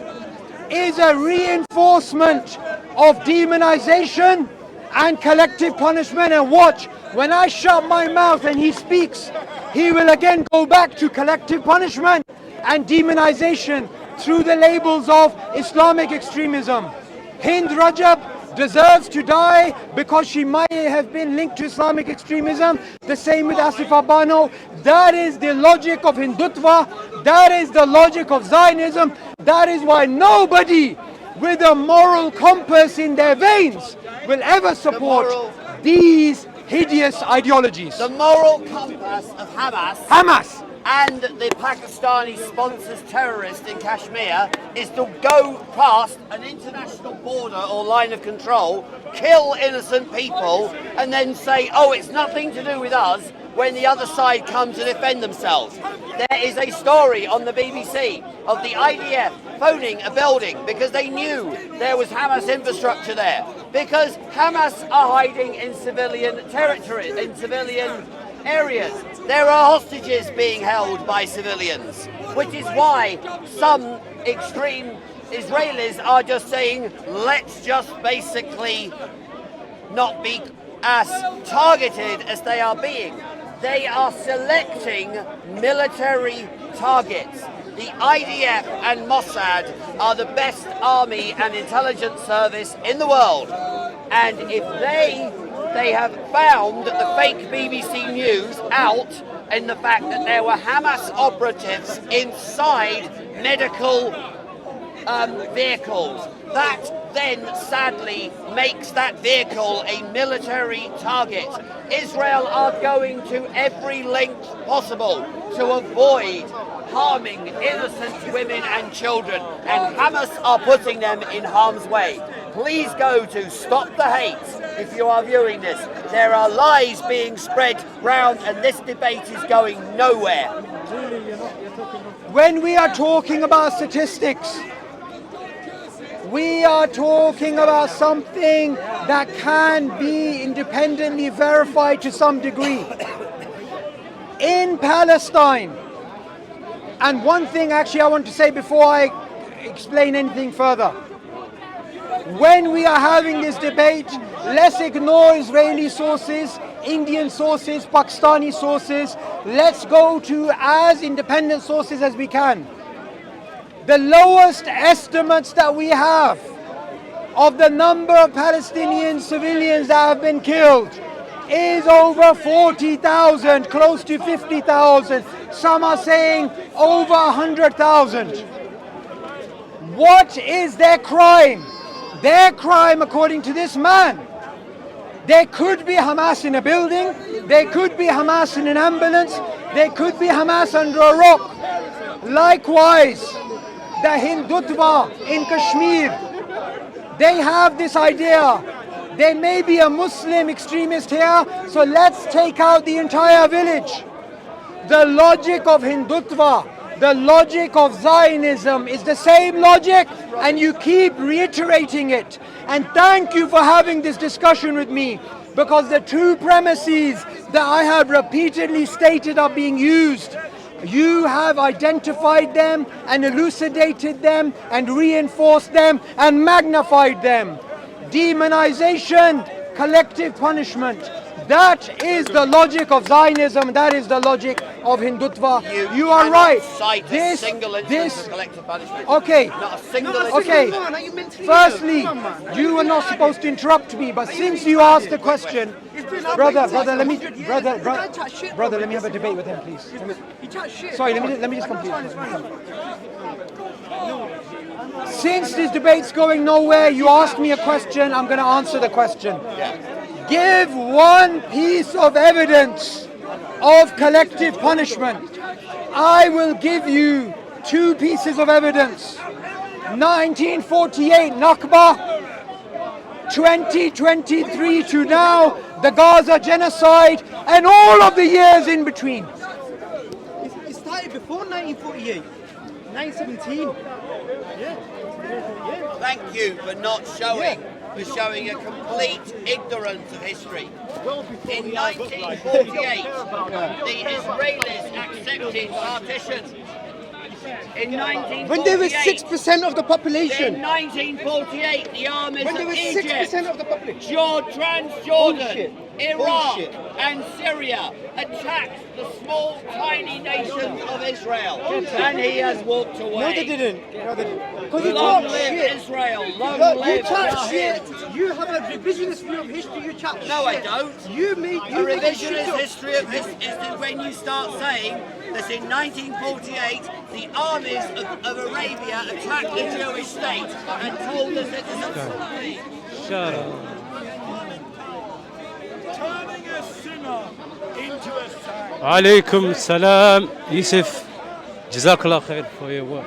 is a reinforcement of demonization and collective punishment. And watch, when I shut my mouth and he speaks, he will again go back to collective punishment and demonization through the labels of Islamic extremism. Hind Rajab deserves to die because she might have been linked to Islamic extremism. The same with Asifa Bano. That is the logic of Hindutva. That is the logic of Zionism. That is why nobody with a moral compass in their veins will ever support these hideous ideologies. The moral compass of Hamas and the Pakistani sponsors terrorists in Kashmir is to go past an international border or line of control, kill innocent people, and then say, oh, it's nothing to do with us, when the other side come to defend themselves. There is a story on the BBC of the IDF phoning a building because they knew there was Hamas infrastructure there, because Hamas are hiding in civilian territory, in civilian areas. There are hostages being held by civilians, which is why some extreme Israelis are just saying, let's just basically not be as targeted as they are being. They are selecting military targets. The IDF and Mossad are the best army and intelligence service in the world. And if they have found the fake BBC News out in the fact that there were Hamas operatives inside medical vehicles. That then sadly makes that vehicle a military target. Israel are going to every length possible to avoid harming innocent women and children, and Hamas are putting them in harm's way. Please go to Stop the Hate if you are viewing this. There are lies being spread round and this debate is going nowhere. When we are talking about statistics, we are talking about something that can be independently verified to some degree. In Palestine, and one thing actually I want to say before I explain anything further. When we are having this debate, let's ignore Israeli sources, Indian sources, Pakistani sources. Let's go to as independent sources as we can. The lowest estimates that we have of the number of Palestinian civilians that have been killed is over 40,000, close to 50,000. Some are saying over 100,000. What is their crime? Their crime, according to this man, there could be Hamas in a building, there could be Hamas in an ambulance, there could be Hamas under a rock. Likewise, the Hindutva in Kashmir, they have this idea. There may be a Muslim extremist here, so let's take out the entire village. The logic of Hindutva, the logic of Zionism is the same logic, and you keep reiterating it. And thank you for having this discussion with me, because the two premises that I have repeatedly stated are being used. You have identified them and elucidated them and reinforced them and magnified them. Demonization collective punishment. That is the logic of Zionism. That is the logic of Hindutva. You are cannot right. Cite a single instance of collective punishment. Okay. Not a single Okay. instance. Are you mentally Firstly, ill? Come on, man. you were not supposed to interrupt me, but since you asked the question, brother, let me have a debate with him, please. Sorry, let me just complete. Since this debate's going nowhere, you asked me a question, I'm going to answer the question. Give one piece of evidence of collective punishment. I will give you two pieces of evidence. 1948 Nakba, 2023 to now, the Gaza genocide, and all of the years in between. It started before 1948, 1917. Thank you for not showing, for showing a complete ignorance of history. In 1948, the Israelis accepted partition. In 1948, When there was 6% of the population. in 1948, the armies When there of was Egypt, 6% of the population. Transjordan, Bullshit. Iraq, Bullshit. and Syria attacked the small, tiny nation of Israel, and he has walked away. No, they didn't. No, they didn't. Because you Long talk live shit. Israel! Long Look, you live talk Yahweh. shit. You have a revisionist view of history. You talk No, I shit. don't. You make A you make shit revisionist up. history of this is when you start saying that in 1948 the armies of Arabia attacked the Jewish state and told the citizens. Shut up. Turning a sinner into a saint. Alaikum salam, Yusuf. Jazakallah khair for your work.